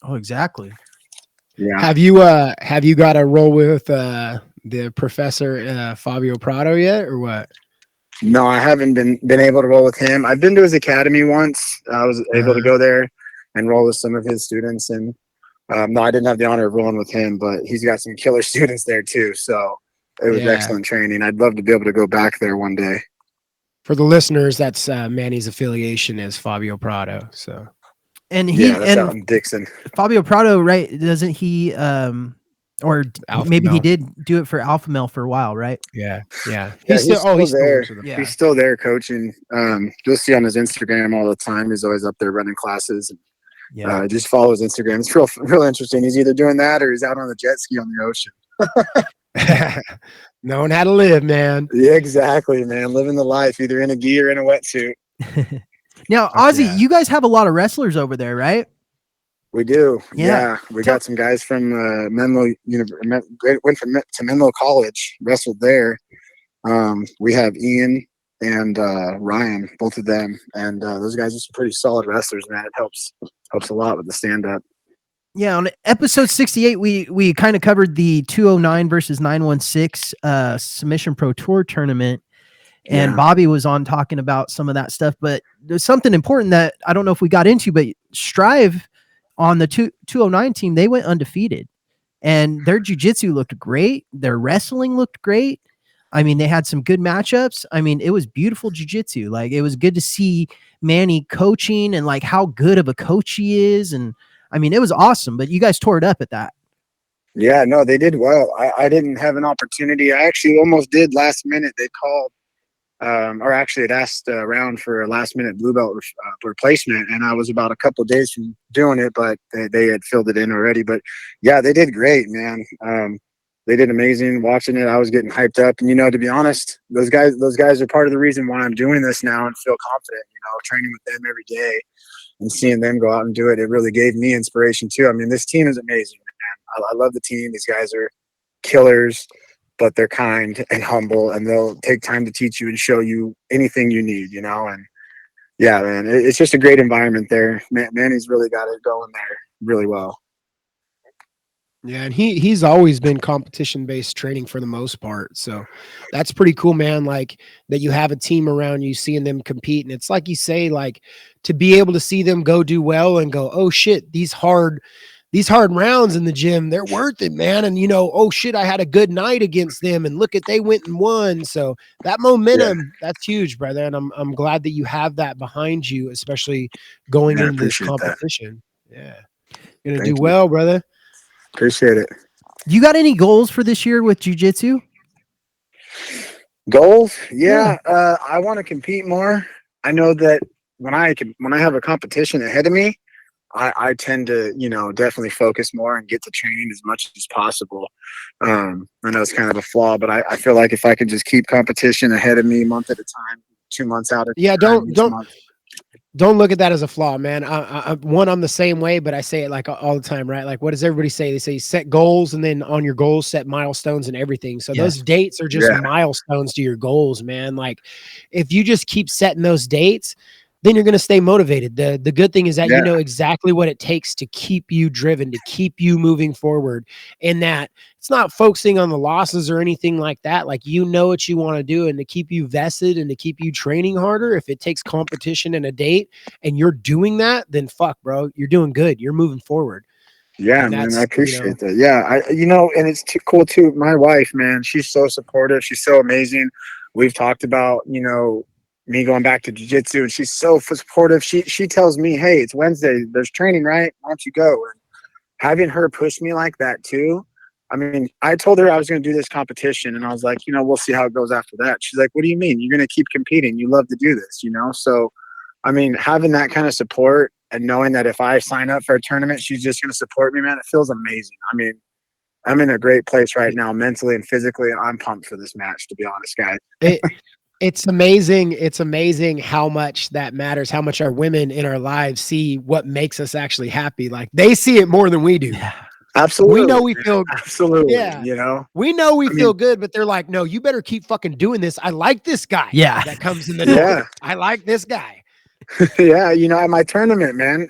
Oh, exactly. Yeah. Have you got a roll with the professor Fabio Prado yet, or what? No, I haven't been able to roll with him. I've been to his academy once. I was able to go there and roll with some of his students, and no, I didn't have the honor of rolling with him, but he's got some killer students there too. So it was excellent training. I'd love to be able to go back there one day. For the listeners, that's Manny's affiliation is Fabio Prado. So. And that's out in Dixon. Fabio Prado, right? Doesn't he? Or Alpha maybe Male. he did do it for Alpha Male for a while, right? Yeah. He's still there. Yeah. He's still there coaching. You'll see on his Instagram all the time. He's always up there running classes. And, just follow his Instagram. It's real interesting. He's either doing that or he's out on the jet ski on the ocean. Knowing how to live, man. Yeah, exactly, man. Living the life, either in a gi or in a wetsuit. Now, Ozzy, you guys have a lot of wrestlers over there, right? We do. Yeah. We got some guys from Menlo went to Menlo College, wrestled there. We have Ian and Ryan, both of them, and those guys are some pretty solid wrestlers, man. It helps a lot with the stand-up. Yeah, on episode 68, we kind of covered the 209 versus 916 Submission Pro Tour tournament. And Bobby was on talking about some of that stuff, but there's something important that I don't know if we got into, but Strive on the 209 team, they went undefeated, and their jiu-jitsu looked great. Their wrestling looked great. I mean, they had some good matchups. I mean, it was beautiful jiu-jitsu. Like, it was good to see Manny coaching and like how good of a coach he is. And I mean, it was awesome, but you guys tore it up at that. Yeah, no, they did well. I didn't have an opportunity. I actually almost did last minute. They called or actually had asked around for a last minute blue belt replacement, and I was about a couple of days from doing it, but they had filled it in already. But yeah, they did great, man. They did amazing. Watching it, I was getting hyped up, and to be honest, those guys are part of the reason why I'm doing this now and feel confident. Training with them every day and seeing them go out and do it, it really gave me inspiration too. I mean, this team is amazing, man. I love the team. These guys are killers, but they're kind and humble, and they'll take time to teach you and show you anything you need, and yeah, man, it's just a great environment there. Manny's really got it going there really well. Yeah, and he's always been competition-based training for the most part. So that's pretty cool, man. Like that you have a team around you, seeing them compete. And it's like you say, like to be able to see them go do well and go, oh shit, these hard rounds in the gym, they're worth it, man. And oh shit, I had a good night against them, and look at they went and won. So that momentum, that's huge, brother. And I'm glad that you have that behind you, especially going into this competition. That. Yeah. You're gonna do well, brother. Appreciate it. You got any goals for this year with jiu-jitsu? Goals? Yeah. I want to compete more. I know that when I have a competition ahead of me, I tend to, definitely focus more and get to training as much as possible. I know it's kind of a flaw, but I feel like if I could just keep competition ahead of me month at a time, 2 months out. Don't look at that as a flaw, man. I'm the same way, but I say it like all the time, right? Like, what does everybody say? They say set goals, and then on your goals, set milestones and everything. So those dates are just milestones to your goals, man. Like, if you just keep setting those dates, then you're going to stay motivated. The good thing is that you know exactly what it takes to keep you driven, to keep you moving forward, and that it's not focusing on the losses or anything like that. Like, what you want to do, and to keep you vested and to keep you training harder. If it takes competition and a date and you're doing that, then fuck, bro, you're doing good. You're moving forward. Yeah, man, I appreciate that. Yeah, and it's too cool too. My wife, man, she's so supportive. She's so amazing. We've talked about, me going back to jiu-jitsu, and she's so supportive. She tells me, hey, it's Wednesday, there's training, right? Why don't you go? And having her push me like that too. I mean, I told her I was going to do this competition, and I was like, we'll see how it goes after that. She's like, what do you mean? You're going to keep competing. You love to do this, So, I mean, having that kind of support and knowing that if I sign up for a tournament, she's just going to support me, man, it feels amazing. I mean, I'm in a great place right now, mentally and physically. I'm pumped for this match, to be honest, guys. It's amazing. It's amazing how much that matters, how much our women in our lives see what makes us actually happy. Like, they see it more than we do. Yeah. Absolutely. We know we feel absolutely. Yeah. We know we feel good, but they're like, no, you better keep fucking doing this. I like this guy. Yeah. That comes in the door. Yeah. I like this guy. Yeah. At my tournament, man,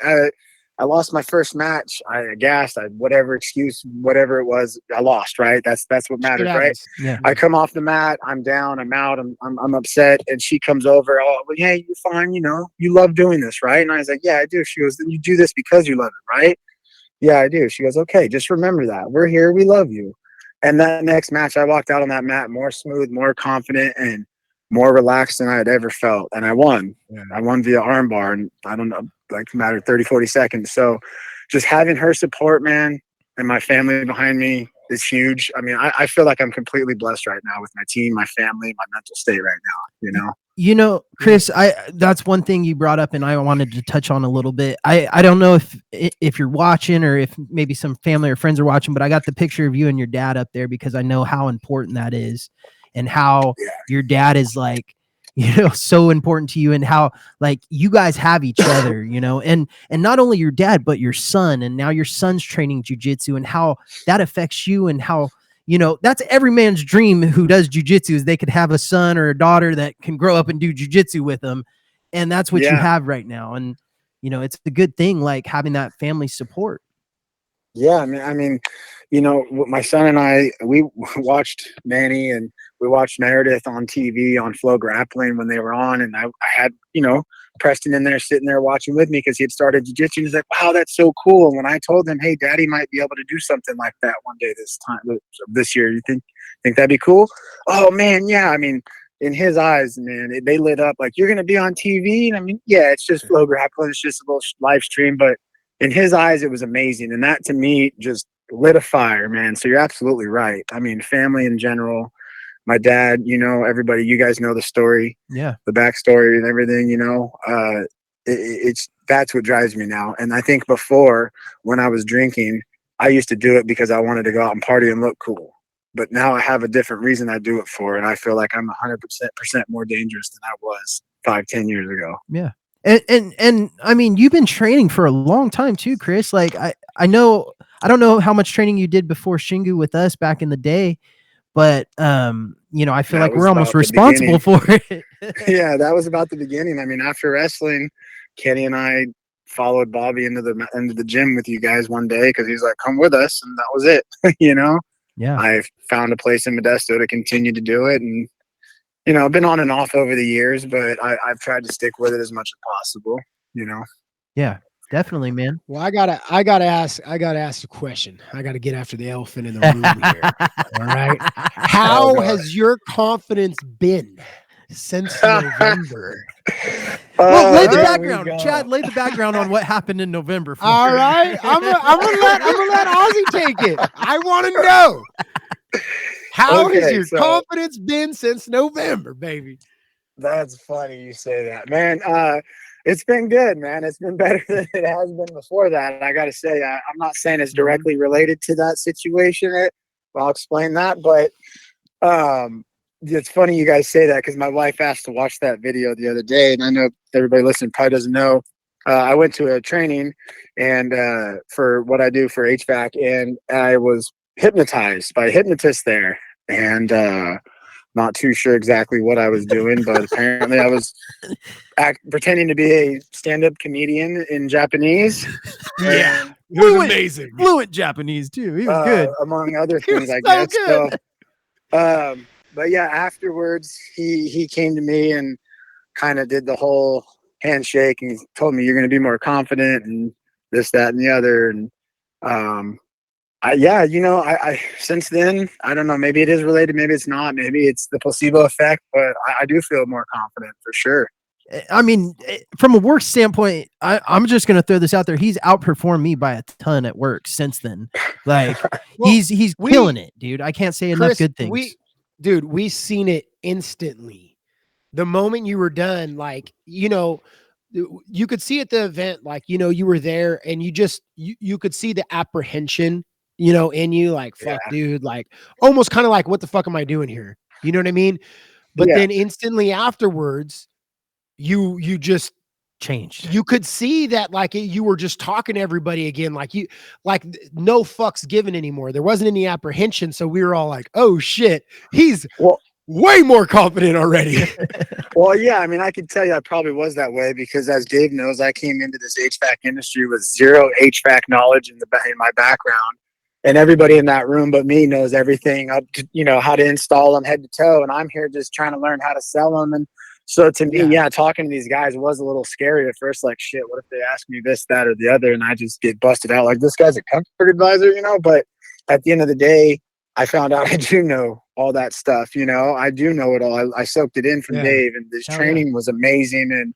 I lost my first match. I gassed. Whatever excuse, whatever it was, I lost. Right. That's what matters, right? Yeah. I come off the mat. I'm down. I'm out. I'm upset. And she comes over. Oh, well, hey, you're fine. You love doing this, right? And I was like, yeah, I do. She goes, then you do this because you love it, right? Yeah, I do. She goes, okay, just remember that. We're here. We love you. And that next match, I walked out on that mat more smooth, more confident, and more relaxed than I had ever felt. And I won. Yeah. I won via armbar, and I don't know, like a matter of 30, 40 seconds. So just having her support, man, and my family behind me is huge. I mean, I feel like I'm completely blessed right now with my team, my family, my mental state right now, Chris, that's one thing you brought up and I wanted to touch on a little bit. I don't know if you're watching or if maybe some family or friends are watching, but I got the picture of you and your dad up there because I know how important that is and how your dad is like, so important to you and how like you guys have each other, and not only your dad, but your son. And now your son's training jujitsu and how that affects you and how, that's every man's dream who does jujitsu is they could have a son or a daughter that can grow up and do jujitsu with them. And that's what you have right now. And, it's a good thing, like having that family support. Yeah. I mean, my son and I, we watched Manny and we watched Meredith on TV on Flow Grappling when they were on. And I had, Preston in there sitting there watching with me because he had started jiu-jitsu. He's like, wow, that's so cool. And when I told him, hey, daddy might be able to do something like that one day this year, you think that'd be cool? Oh man. Yeah. I mean, in his eyes, man, they lit up like, you're going to be on TV. And I mean, yeah, it's just Flow Grappling. It's just a little live stream, but in his eyes, it was amazing. And that to me just lit a fire, man. So you're absolutely right. I mean, family in general, my dad, everybody, you guys know the story, the backstory and everything, that's what drives me now. And I think before, when I was drinking, I used to do it because I wanted to go out and party and look cool. But now I have a different reason I do it for, and I feel like I'm 100% more dangerous than I was 5-10 years ago. Yeah. And I mean, you've been training for a long time too, Chris. Like I know, I don't know how much training you did before Shingu with us back in the day, but I feel like we're almost responsible for it. Yeah, that was about the beginning. I mean, after wrestling, Kenny and I followed Bobby into the gym with you guys one day because he's like, "Come with us," and that was it. Yeah. I found a place in Modesto to continue to do it, and I've been on and off over the years, but I've tried to stick with it as much as possible. Yeah, definitely, man. Well, I gotta ask a question. I gotta get after the elephant in the room here. All right. How has your confidence been since November? Well, lay the background. Chad, lay the background on what happened in November. All right. I'm gonna let Ozzy take it. I want to know. How has your confidence been since November, baby? That's funny you say that, man. It's been good, man. It's been better than it has been before that. I got to say, I'm not saying it's directly related to that situation. I'll explain that, but it's funny you guys say that because my wife asked to watch that video the other day, and I know everybody listening probably doesn't know. I went to a training and for what I do for HVAC, and I was hypnotized by a hypnotist there, and not too sure exactly what I was doing, but apparently I was pretending to be a stand-up comedian in Japanese. Yeah, it was amazing. Fluent Japanese too. He was good, among other things, I guess. So, but yeah, afterwards he came to me and kind of did the whole handshake and told me, "You're going to be more confident," and this, that, and the other. And I since then, I don't know, maybe it is related, maybe it's not, maybe it's the placebo effect, but I do feel more confident for sure. I mean, from a work standpoint, I'm just going to throw this out there. He's outperformed me by a ton at work since then. Like he's killing it, dude. I can't say enough good things. We seen it instantly. The moment you were done, like, you could see at the event, like, you were there and you could see the apprehension, in you, like, fuck, dude, like almost kind of like, what the fuck am I doing here? You know what I mean? But then instantly afterwards, you just changed. You could see that, like, you were just talking to everybody again, like no fucks given anymore. There wasn't any apprehension. So we were all like, oh shit, he's way more confident already. Well, yeah, I mean, I can tell you I probably was that way because, as Dave knows, I came into this HVAC industry with zero HVAC knowledge in my background. And everybody in that room but me knows everything up to, how to install them head to toe. And I'm here just trying to learn how to sell them. And so to me, talking to these guys was a little scary at first. Like, shit, what if they ask me this, that, or the other? And I just get busted out like, this guy's a comfort advisor, But at the end of the day, I found out I do know all that stuff. I do know it all. I soaked it in from Dave, and this training was amazing. And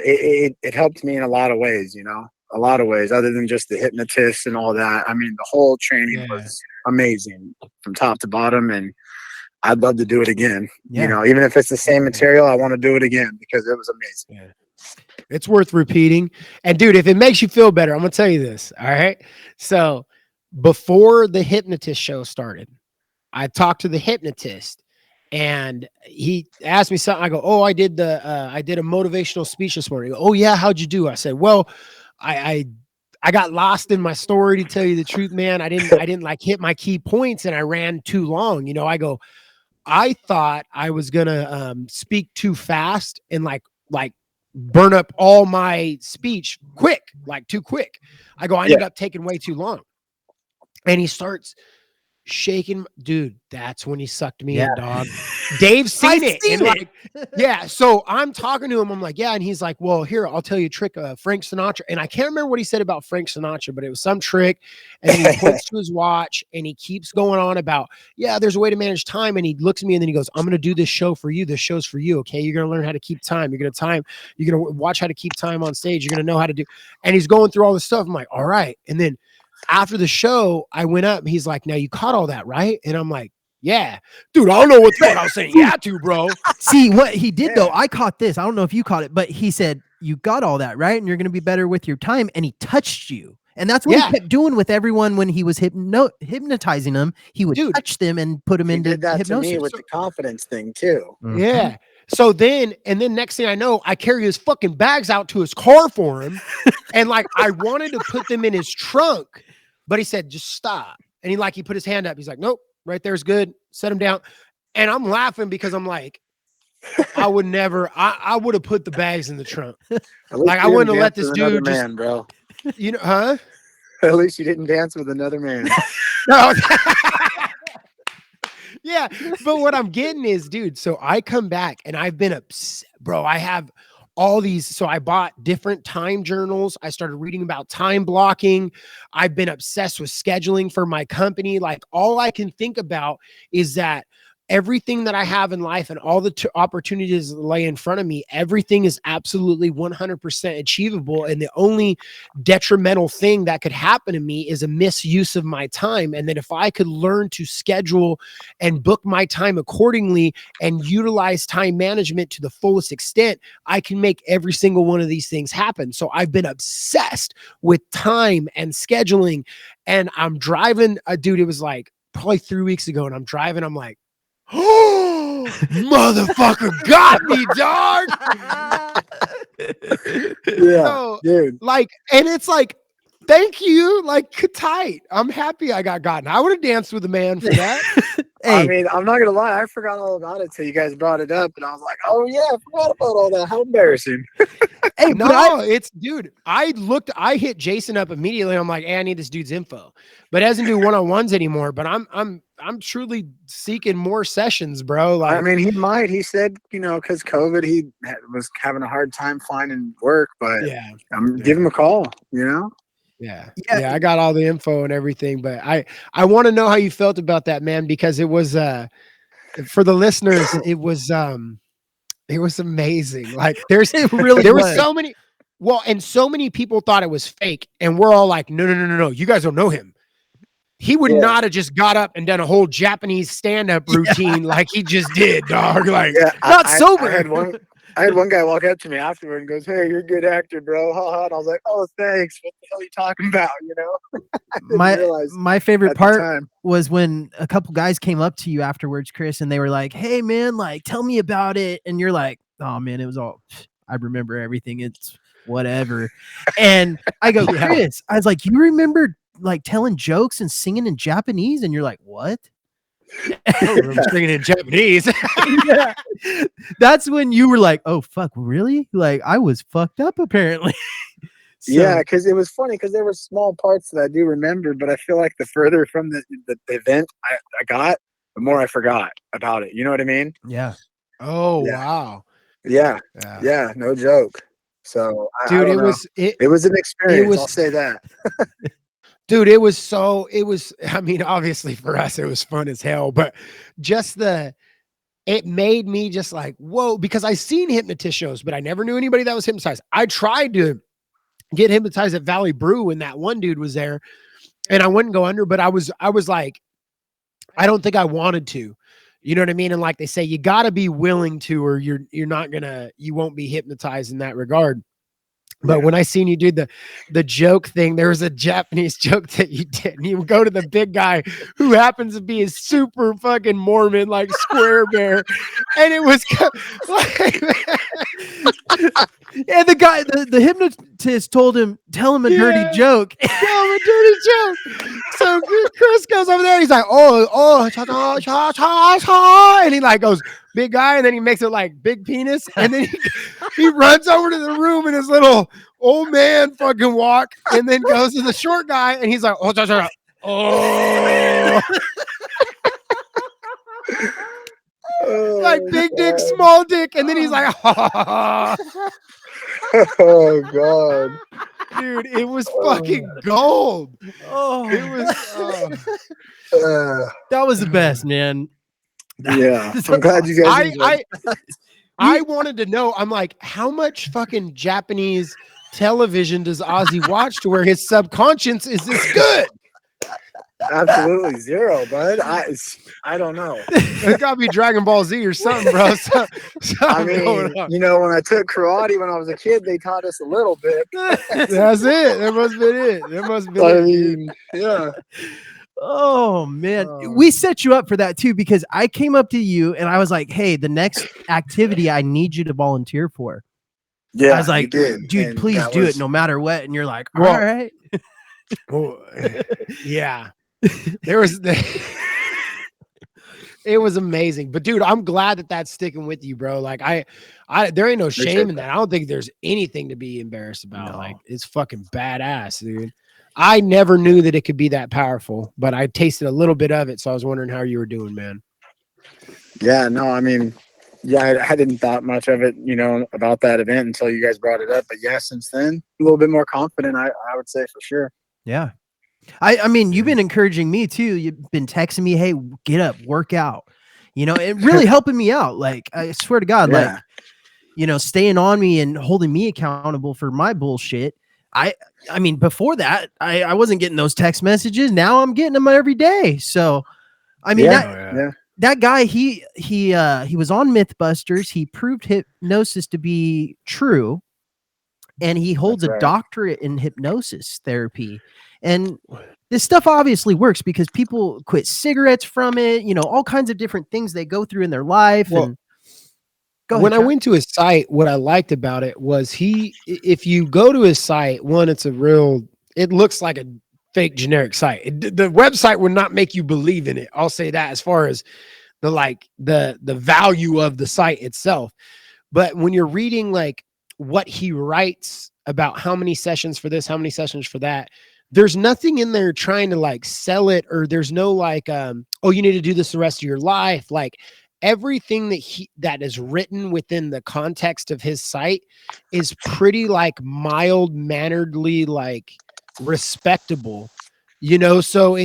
it helped me in a lot of ways, a lot of ways other than just the hypnotist and all that. I mean, the whole training was amazing from top to bottom, and I'd love to do it again. Even if it's the same material, I want to do it again because it was amazing. It's worth repeating. And dude, if it makes you feel better, I'm gonna tell you this. All right. So before the hypnotist show started, I talked to the hypnotist and he asked me something. I go, "Oh, I did a motivational speech this morning." He goes, "Oh yeah, how'd you do?" I said, "Well, I got lost in my story, to tell you the truth, man. I didn't like hit my key points and I ran too long." I go, "I thought I was gonna speak too fast and like burn up all my speech quick, like too quick." I go, "I ended up taking way too long." And he starts shaking, dude. That's when he sucked me in, dog. Dave's seen it. So I'm talking to him. I'm like, and he's like, "Well, here, I'll tell you a trick. Frank Sinatra." And I can't remember what he said about Frank Sinatra, but it was some trick. And then he points to his watch and he keeps going on about, there's a way to manage time. And he looks at me and then he goes, "I'm going to do this show for you. This show's for you. Okay. You're going to learn how to keep time. You're going to watch how to keep time on stage. You're going to know how to do." And he's going through all this stuff. I'm like, all right. And then after the show, I went up and he's like, "Now you caught all that, right?" And I'm like, Yeah. Dude, I don't know what I was saying. Yeah, to, bro. See, what he did, though, I caught this. I don't know if you caught it, but he said, you got all that, right? And you're going to be better with your time. And he touched you. And that's what he kept doing with everyone when he was hypnotizing them. He would touch them and put them into hypnosis. To me with the confidence thing, too. Mm-hmm. Yeah. So then next thing I know, I carry his fucking bags out to his car for him. And like, I wanted to put them in his trunk, but he said, just stop. And he put his hand up. He's like, nope, right there's good. Set him down. And I'm laughing because I'm like, I would never, I would have put the bags in the trunk. Like, I wouldn't have let this dude man, bro. You know, huh? At least you didn't dance with another man. No. Yeah, but what I'm getting is, dude, so I come back and I've been upset, bro. I have all these. So I bought different time journals. I started reading about time blocking. I've been obsessed with scheduling for my company. Like, all I can think about is that everything that I have in life and all the opportunities that lay in front of me, everything is absolutely 100% achievable. And the only detrimental thing that could happen to me is a misuse of my time. And that if I could learn to schedule and book my time accordingly and utilize time management to the fullest extent, I can make every single one of these things happen. So I've been obsessed with time and scheduling. And I'm driving, dude, it was like probably 3 weeks ago, and I'm driving, I'm like, oh, motherfucker got me, dog. Yeah, so, dude. Like, and it's like, thank you. Like, tight. I'm happy I got gotten. I would have danced with a man for that. Hey. I mean, I'm not gonna lie, I forgot all about it till you guys brought it up, and I was like, oh yeah, I forgot about all that. How embarrassing. Hey, no, it's, dude, I hit Jason up immediately. I'm like, hey, I need this dude's info. But he doesn't do one-on-ones anymore. But I'm truly seeking more sessions, bro. Like, I mean, he said, because COVID, he was having a hard time finding work, but give him a call, Yeah, I got all the info and everything, but I want to know how you felt about that, man, because it was for the listeners, it was amazing. Like, there was so many, and so many people thought it was fake, and we're all like, no, you guys don't know him. He would not have just got up and done a whole Japanese stand-up routine like he just did, dog. Like, not sober. I had one guy walk up to me afterward and goes, hey, you're a good actor, bro. And I was like, oh, thanks. What the hell are you talking about? My favorite part was when a couple guys came up to you afterwards, Chris, and they were like, hey, man, like, tell me about it. And you're like, oh, man, it was all, I remember everything. It's whatever. And I go, Chris, I was like, you remember like telling jokes and singing in Japanese? And you're like, what? I'm singing in Japanese. Yeah. That's when you were like, oh fuck, really? Like, I was fucked up apparently. Yeah, because it was funny because there were small parts that I do remember, but I feel like the further from the event I got, the more I forgot about it. You know what I mean? Yeah. Oh wow. Yeah, no joke. So dude, it was an experience. I'll say that. Dude, I mean, obviously for us, it was fun as hell, but just it made me just like, whoa, because I seen hypnotist shows, but I never knew anybody that was hypnotized. I tried to get hypnotized at Valley Brew when that one dude was there, and I wouldn't go under, but I was like, I don't think I wanted to, you know what I mean? And like they say, you got to be willing to, or you won't be hypnotized in that regard. But when I seen you do the joke thing, there was a Japanese joke that you did, and you would go to the big guy who happens to be a super fucking Mormon, like Square Bear, and it was like, yeah, the guy, the hypnotist told him, tell him a dirty joke. Tell him a dirty joke. So Chris goes over there, he's like, oh, cha, cha, cha, cha, and he like goes, big guy, and then he makes it like big penis, and then he runs over to the room in his little old man fucking walk, and then goes to the short guy, and he's like, oh. Like big dick, small dick, and then he's like, oh god, dude, it was fucking gold. Oh, it was. That was the best, man. Yeah, I'm glad you guys. I wanted to know. I'm like, how much fucking Japanese television does Ozzy watch to where his subconscious is this good? Absolutely zero, bud. I don't know. It's got to be Dragon Ball Z or something, bro. I mean, you know, when I took karate when I was a kid, they taught us a little bit. That's it. That must have been it. That must have been I it. mean, yeah. Oh man, we set you up for that too, because I came up to you and I was like, "Hey, the next activity I need you to volunteer for." Yeah, I was like, dude, please do it no matter what. And you're like, all right. Well, yeah. There was it was amazing. But dude, I'm glad that that's sticking with you, bro. Like I there ain't no shame in that. I don't think there's anything to be embarrassed about. No. Like it's fucking badass, dude. I never knew that it could be that powerful, but I tasted a little bit of it, so I was wondering how you were doing, man. Yeah, no, I mean, yeah, I hadn't thought much of it, you know, about that event until you guys brought it up. But yeah, since then, a little bit more confident, I would say for sure. Yeah. I mean, you've been encouraging me too. You've been texting me, hey, get up, work out. You know, it really helping me out. Like, I swear to God, like, you know, staying on me and holding me accountable for my bullshit. I mean, before that, I wasn't getting those text messages. Now I'm getting them every day. So, I mean, that guy, he was on Mythbusters. He proved hypnosis to be true, and he holds a doctorate in hypnosis therapy. And this stuff obviously works because people quit cigarettes from it. You know, all kinds of different things they go through in their life. Well, and when I went to his site, what I liked about it was if you go to his site, one, it looks like a fake generic site. The website would not make you believe in it. I'll say that as far as the value of the site itself. But when you're reading like what he writes about how many sessions for this, how many sessions for that, there's nothing in there trying to like sell it, or there's no like, oh, you need to do this the rest of your life. Like everything that is written within the context of his site is pretty like mild manneredly, like respectable, you know? So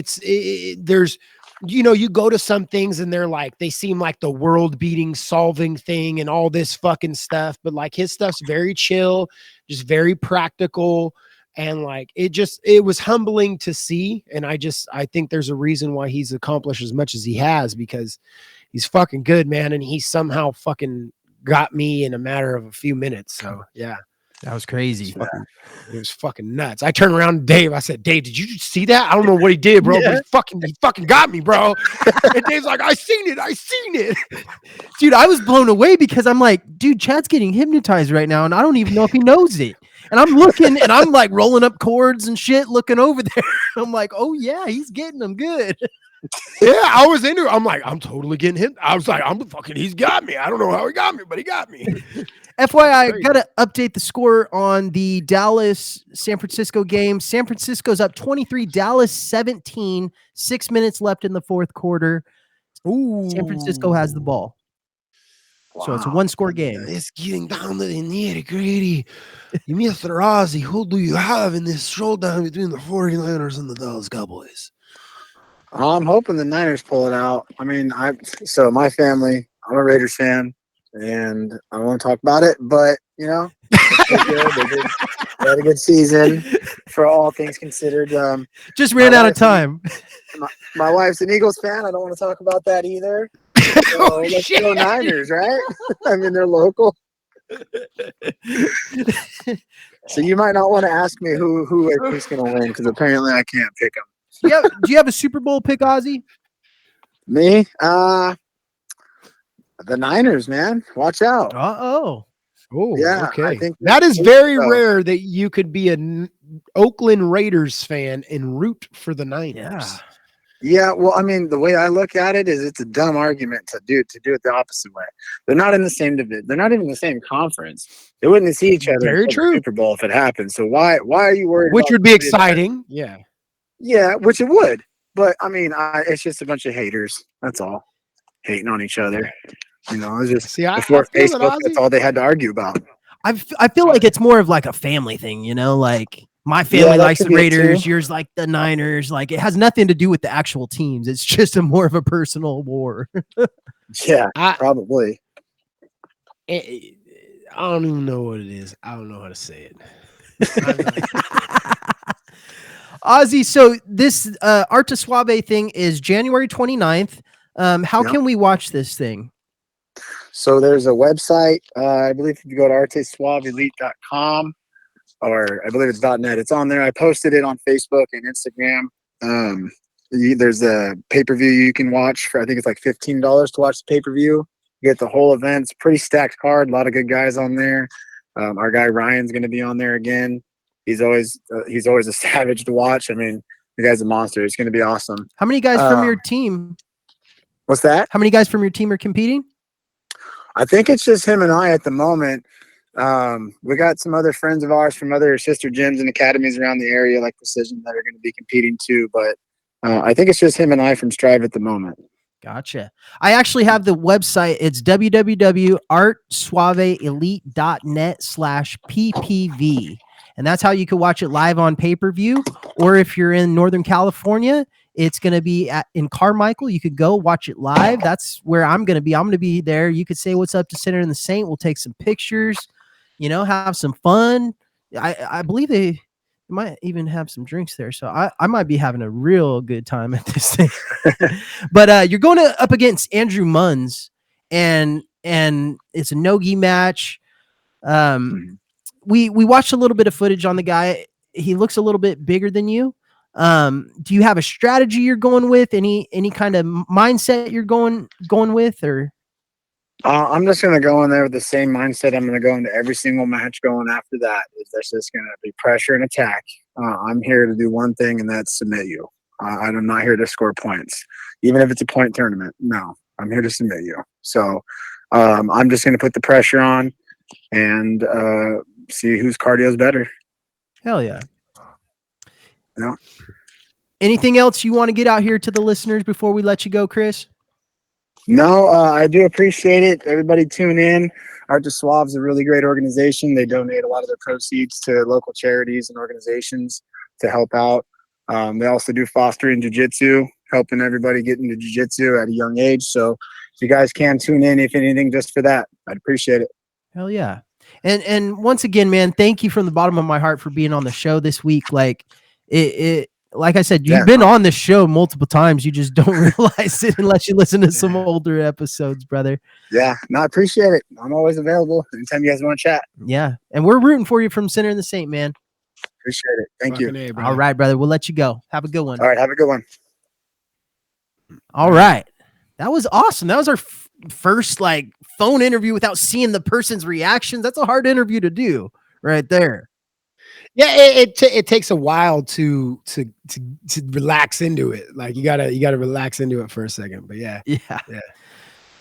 there's, you know, you go to some things and they're like, they seem like the world beating solving thing and all this fucking stuff. But like his stuff's very chill, just very practical. And like, it was humbling to see. And I think there's a reason why he's accomplished as much as he has, because he's fucking good, man. And he somehow fucking got me in a matter of a few minutes. So yeah. That was crazy. It was fucking nuts. I turned around to Dave. I said, Dave, did you see that? I don't know what he did, bro, but he fucking got me, bro. And Dave's like, I seen it. Dude, I was blown away because I'm like, dude, Chad's getting hypnotized right now, and I don't even know if he knows it. And I'm looking, and I'm like rolling up cords and shit, looking over there. I'm like, oh yeah, he's getting them good. Yeah, I was into it. I'm like, I'm totally getting hit. I was like, he's got me. I don't know how he got me, but he got me. FYI, got to update the score on the Dallas-San Francisco game. San Francisco's up 23, Dallas 17, 6 minutes left in the fourth quarter. Ooh. San Francisco has the ball. Wow. So it's a one-score game. It's getting down to the nitty-gritty. Mr. Ozzy, who do you have in this showdown between the 49ers and the Dallas Cowboys? I'm hoping the Niners pull it out. I mean, so my family, I'm a Raiders fan, and I don't want to talk about it, but, you know, they had a good season for all things considered. Just ran out of time. My wife's an Eagles fan. I don't want to talk about that either. So let's go Niners, right? I mean, they're local. So you might not want to ask me who's going to win, because apparently I can't pick them. Yeah. Do you have a Super Bowl pick, Ozzy? Me? The Niners, man. Watch out. Oh, yeah. Okay. I think that is very rare that you could be an Oakland Raiders fan and root for the Niners. Yeah. Well, I mean, the way I look at it is it's a dumb argument to do it the opposite way. They're not in the same division. They're not even in the same conference. They wouldn't see each other in the Super Bowl if it happened. So why are you worried? Which would be exciting. Yeah. Yeah, which it would. But I mean, it's just a bunch of haters. That's all. Hating on each other. You know, it's just before Facebook, that's all they had to argue about. I feel like it's more of like a family thing, you know, like my family likes the Raiders, yours like the Niners. Like it has nothing to do with the actual teams. It's just more of a personal war. Yeah, probably. I don't even know what it is. I don't know how to say it. Ozzy, so this Arte Suave thing is January 29th. How can we watch this thing? So there's a website. I believe if you go to artesuaveelite.com, or I believe it's .net. It's on there. I posted it on Facebook and Instagram. There's a pay-per-view you can watch for, I think it's like $15 to watch the pay-per-view. You get the whole event. It's a pretty stacked card. A lot of good guys on there. Our guy Ryan's going to be on there again. He's always a savage to watch. I mean, the guy's a monster. It's going to be awesome. How many guys from your team? What's that? How many guys from your team are competing? I think it's just him and I at the moment. We got some other friends of ours from other sister gyms and academies around the area, like Precision, that are going to be competing too. But I think it's just him and I from Strive at the moment. Gotcha. I actually have the website. It's www.artsuaveelite.net/ppv. And that's how you can watch it live on pay-per-view. Or if you're in Northern California, it's going to be in Carmichael. You could go watch it live. That's where I'm going to be. I'm going to be there. You could say what's up to Center and the Saint. We'll take some pictures, have some fun. I believe they might even have some drinks there. So I might be having a real good time at this thing. But you're going up against Andrew Munns, and it's a no-gi match. We watched a little bit of footage on the guy. He looks a little bit bigger than you. Do you have a strategy you're going with? Any kind of mindset you're going with, or? I'm just going to go in there with the same mindset. I'm going to go into every single match going after that. That's just going to be pressure and attack. I'm here to do one thing, and that's submit you. I'm not here to score points, even if it's a point tournament. No, I'm here to submit you. So I'm just going to put the pressure on and see whose cardio is better. Hell yeah. Yeah. Anything else you want to get out here to the listeners before we let you go, Chris? No, I do appreciate it. Everybody tune in. Arte Suave is a really great organization. They donate a lot of their proceeds to local charities and organizations to help out. They also do fostering jiu-jitsu, helping everybody get into jiu-jitsu at a young age. So if you guys can tune in, if anything, just for that, I'd appreciate it. Hell yeah. And once again, man, thank you from the bottom of my heart for being on the show this week. Like like I said, you've been on this show multiple times. You just don't realize it unless you listen to some older episodes, brother. Yeah, no, I appreciate it. I'm always available anytime you guys want to chat. Yeah, and we're rooting for you from Center and the Saint, man. Appreciate it. Thank you. All right, brother. We'll let you go. Have a good one. All right, have a good one. All right. That was awesome. That was our first phone interview without seeing the person's reactions. That's a hard interview to do right there. Yeah, it takes a while to relax into it. Like you gotta relax into it for a second. But yeah.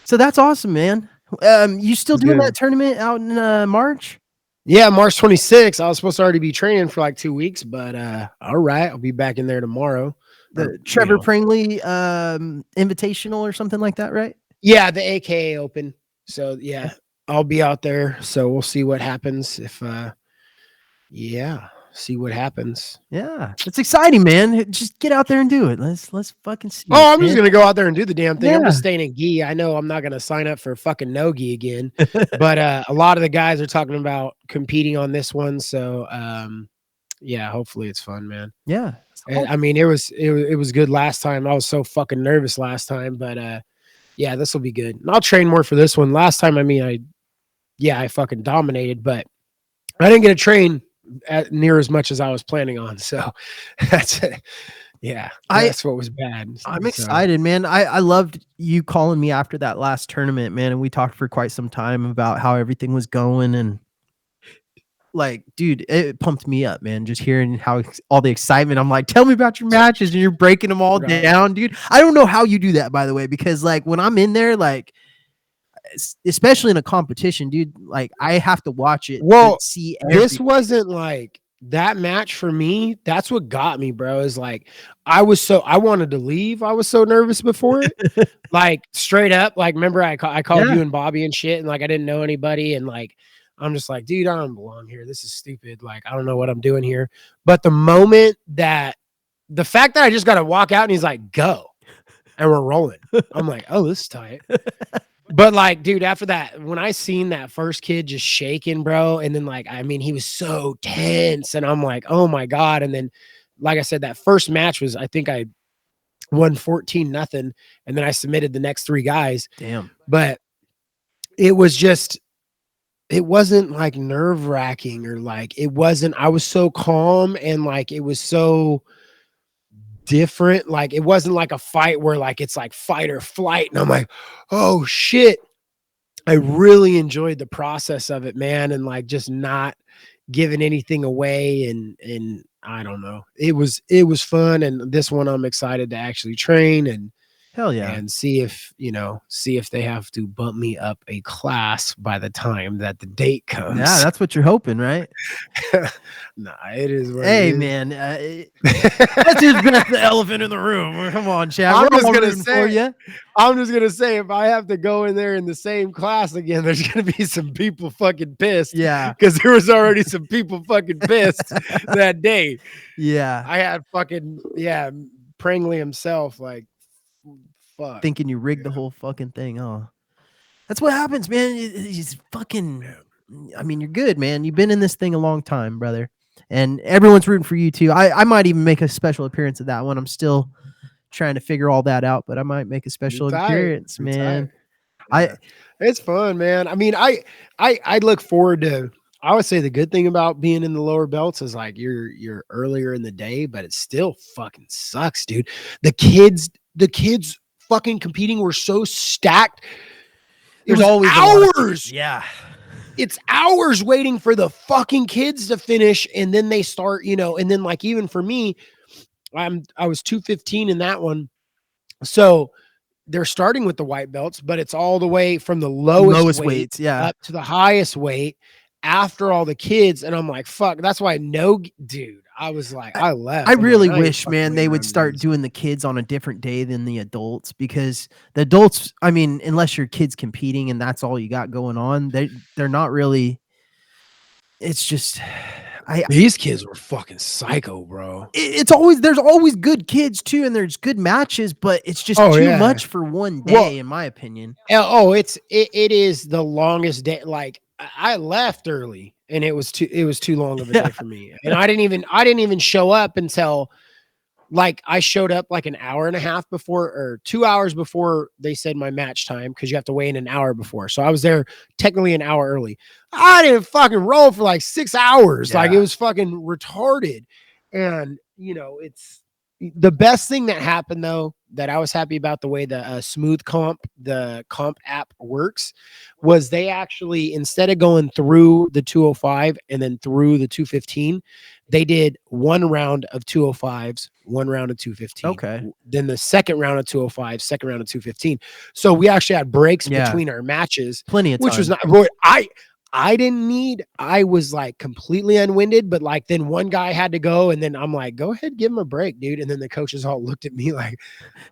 So that's awesome, man. You still doing that tournament out in March? Yeah, March 26th. I was supposed to already be training for 2 weeks, but all right, I'll be back in there tomorrow. The Trevor Pringley Invitational or something like that, right? Yeah, the AKA Open. So yeah, I'll be out there. So we'll see what happens if. See what happens. Yeah, it's exciting, man. Just get out there and do it. Let's fucking see. Oh, I'm just gonna go out there and do the damn thing. I'm just staying in gi. I know I'm not gonna sign up for fucking no gi again, but a lot of the guys are talking about competing on this one. So yeah, hopefully it's fun, man. Yeah, I mean it was good last time. I was so fucking nervous last time, but yeah, this will be good. And I'll train more for this one. Last time, I mean, I fucking dominated, but I didn't get to train near as much as I was planning on. So that's it. Yeah, that's what was bad. I'm excited, man. I loved you calling me after that last tournament, man. And we talked for quite some time about how everything was going. And dude, it pumped me up, man. Just hearing how all the excitement. I'm like, tell me about your matches, and you're breaking them all down, dude. I don't know how you do that, by the way, because when I'm in there, especially in a competition, dude, I have to watch it. Well, see everything. This wasn't that match for me. That's what got me, bro. Is I wanted to leave. I was so nervous before it. Straight up. Remember I called you and Bobby and shit, and I didn't know anybody, and I'm just dude, I don't belong here. This is stupid. I don't know what I'm doing here. But the fact that I just got to walk out and he's go, and we're rolling. I'm like, oh, this is tight. But dude, after that, when I seen that first kid just shaking, bro, and then I mean, he was so tense, and I'm like, oh my God. And then like I said, that first match was, I think I won 14-0, and then I submitted the next 3 guys. Damn. But it wasn't like nerve wracking or like, I was so calm and like, it was so different. Like, it wasn't like a fight where like, it's like fight or flight. And I'm like, oh shit. I really enjoyed the process of it, man. And like, just not giving anything away. And I don't know, it was fun. And this one I'm excited to actually train and hell yeah, and see if they have to bump me up a class by the time that the date comes. Yeah, that's what you're hoping, right? Nah, it is what hey it is. Man, let's just address the elephant in the room. Come on, Chad. I'm just gonna say, if I have to go in there in the same class again, there's gonna be some people fucking pissed. Yeah, because there was already some people fucking pissed that day. Yeah, I had fucking Prangley himself like, fuck, thinking you rigged the whole fucking thing. Oh, that's what happens, man. He's fucking. I mean, you're good, man. You've been in this thing a long time, brother, and everyone's rooting for you too. I might even make a special appearance at that one. I'm still trying to figure all that out, but I might make a special appearance, man. It's fun, man. I mean, I look forward to. I would say the good thing about being in the lower belts is like you're earlier in the day, but it still fucking sucks, dude. The kids fucking competing were so stacked. There's always hours. Yeah. It's hours waiting for the fucking kids to finish. And then they start, and then like, even for me, I was 215 in that one. So they're starting with the white belts, but it's all the way from the lowest weights up to the highest weight after all the kids. And I'm like, fuck, that's why dude, I was like, I left. I really wish, man, they would start doing the kids on a different day than the adults, because the adults, I mean, unless your kid's competing and that's all you got going on, they're not really. It's just, these kids were fucking psycho, bro. There's always good kids too, and there's good matches, but it's just too much for one day, in my opinion. It is the longest day. Like, I left early and it was too long of a day for me. And I didn't even show up until like I showed up like an hour and a half before, or 2 hours before they said my match time, because you have to weigh in an hour before. So I was there technically an hour early. I didn't fucking roll for like 6 hours. Like, it was fucking retarded. And it's the best thing that happened, though, that I was happy about the way the Smooth Comp, the comp app works, was they actually, instead of going through the 205 and then through the 215, they did one round of 205s, one round of 215. Okay. Then the second round of 205, second round of 215. So we actually had breaks between our matches. Plenty of time. Which was not, I was like completely unwinded, but like then one guy had to go, and then I'm like, go ahead, give him a break, dude. And then the coaches all looked at me like,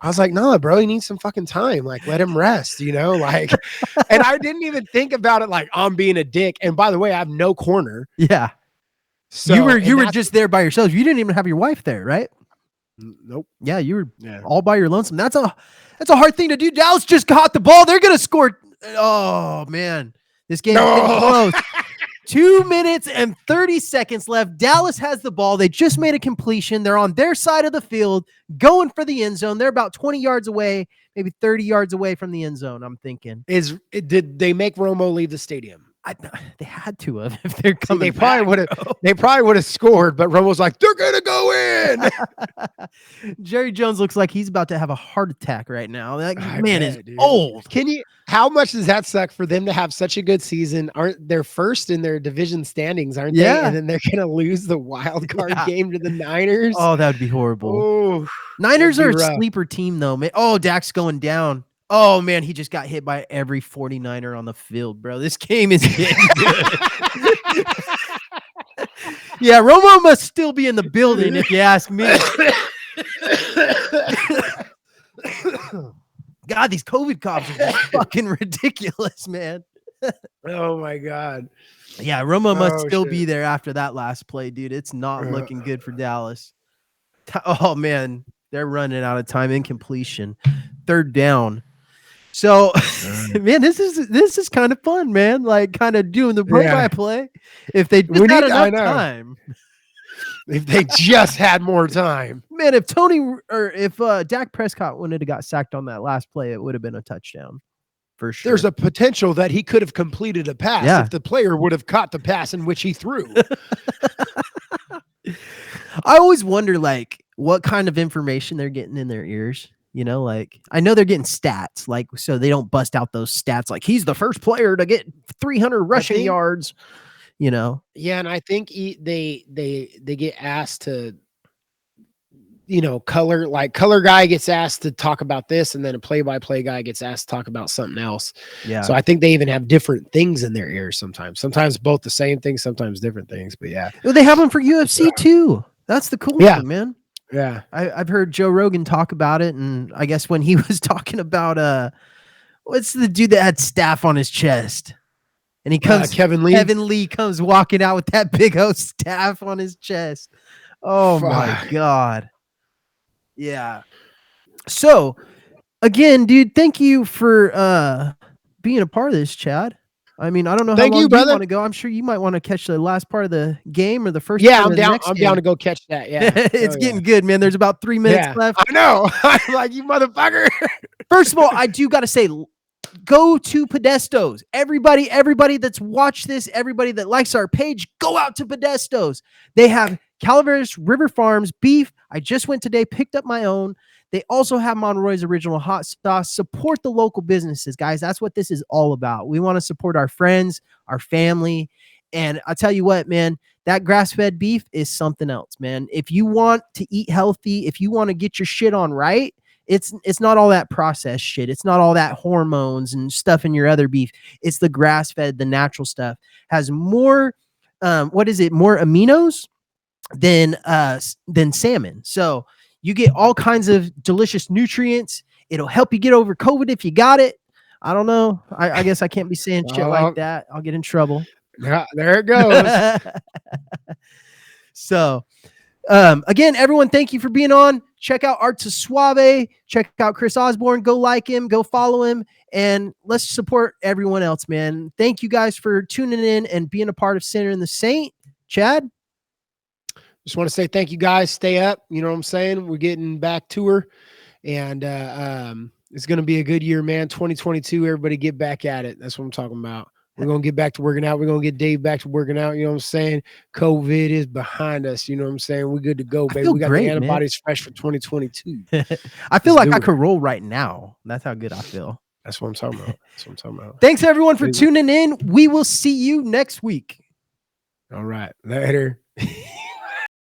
I was like, no, bro, he needs some fucking time. Like, let him rest, like, and I didn't even think about it like I'm being a dick. And by the way, I have no corner. Yeah. So you were just there by yourself. You didn't even have your wife there, right? Nope. Yeah, you were all by your lonesome. That's a hard thing to do. Dallas just caught the ball. They're gonna score. Oh man. This game is getting close. 2 minutes and 30 seconds left. Dallas has the ball. They just made a completion. They're on their side of the field, going for the end zone. They're about 20 yards away, maybe 30 yards away from the end zone, I'm thinking. Did they make Romo leave the stadium? They had to have if they're coming. They probably would have scored, but Romo's like, they're gonna go in. Jerry Jones looks like he's about to have a heart attack right now. That man is old. How much does that suck for them to have such a good season? Aren't they first in their division standings, aren't they? And then they're gonna lose the wild card game to the Niners. Oh, that would be horrible. Oh, Niners are a sleeper team though, man. Oh, Dak's going down. Oh, man, he just got hit by every 49er on the field, bro. This game is getting good. Yeah, Romo must still be in the building, if you ask me. God, these COVID cops are just fucking ridiculous, man. Oh, my God. Yeah, Romo must still be there after that last play, dude. It's not looking good for Dallas. Oh, man, they're running out of time. Incompletion. Third down. So, man, this is kind of fun, man. Like, kind of doing the play-by-play. If they just had enough time. If they just had more time. Man, if Dak Prescott wouldn't have got sacked on that last play, it would have been a touchdown. For sure. There's a potential that he could have completed a pass if the player would have caught the pass in which he threw. I always wonder, like, what kind of information they're getting in their ears. You know, like, I know they're getting stats, like, so they don't bust out those stats like he's the first player to get 300 rushing yards, you know. Yeah, and I think they get asked to, you know, color guy gets asked to talk about this, and then a play-by-play guy gets asked to talk about something else. Yeah. So I think they even have different things in their ears sometimes. Sometimes both the same thing, sometimes different things. But yeah. Well, they have them for UFC too. That's the cool thing, man. Yeah. I've heard Joe Rogan talk about it, and I guess when he was talking about what's the dude that had staph on his chest? And he comes Kevin Lee. Kevin Lee comes walking out with that big old staph on his chest. Oh my God. Yeah. So again, dude, thank you for being a part of this, Chad. I mean, I don't know how long you want to go. I'm sure you might want to catch the last part of the game or the first. Yeah, I'm down. I'm down to go catch that. Yeah, it's getting good, man. There's about 3 minutes left. I know. I'm like, you motherfucker. First of all, I do got to say, go to Podestos. Everybody that's watched this, everybody that likes our page, go out to Podestos. They have Calaveras River Farms beef. I just went today, picked up my own. They also have Monroy's original hot sauce. Support the local businesses, guys. That's what this is all about. We want to support our friends, our family. And I'll tell you what, man, that grass-fed beef is something else, man. If you want to eat healthy, if you want to get your shit on right, it's not all that processed shit. It's not all that hormones and stuff in your other beef. It's the grass-fed, the natural stuff. Has more, more aminos than salmon. So you get all kinds of delicious nutrients. It'll help you get over COVID if you got it. I don't know. I guess I can't be saying shit like that. I'll get in trouble. Yeah, there it goes. So, again, everyone, thank you for being on. Check out Art to Suave. Check out Chris Osborne. Go like him. Go follow him. And let's support everyone else, man. Thank you guys for tuning in and being a part of Sinner and the Saint. Chad? Just want to say thank you guys. Stay up. You know what I'm saying? We're getting back to her. And it's going to be a good year, man. 2022, everybody get back at it. That's what I'm talking about. We're going to get back to working out. We're going to get Dave back to working out. You know what I'm saying? COVID is behind us. You know what I'm saying? We're good to go, baby. We got the antibodies fresh for 2022. I feel like I could roll right now. That's how good I feel. That's what I'm talking about. That's what I'm talking about. Thanks, everyone, for tuning in. We will see you next week. All right. Later.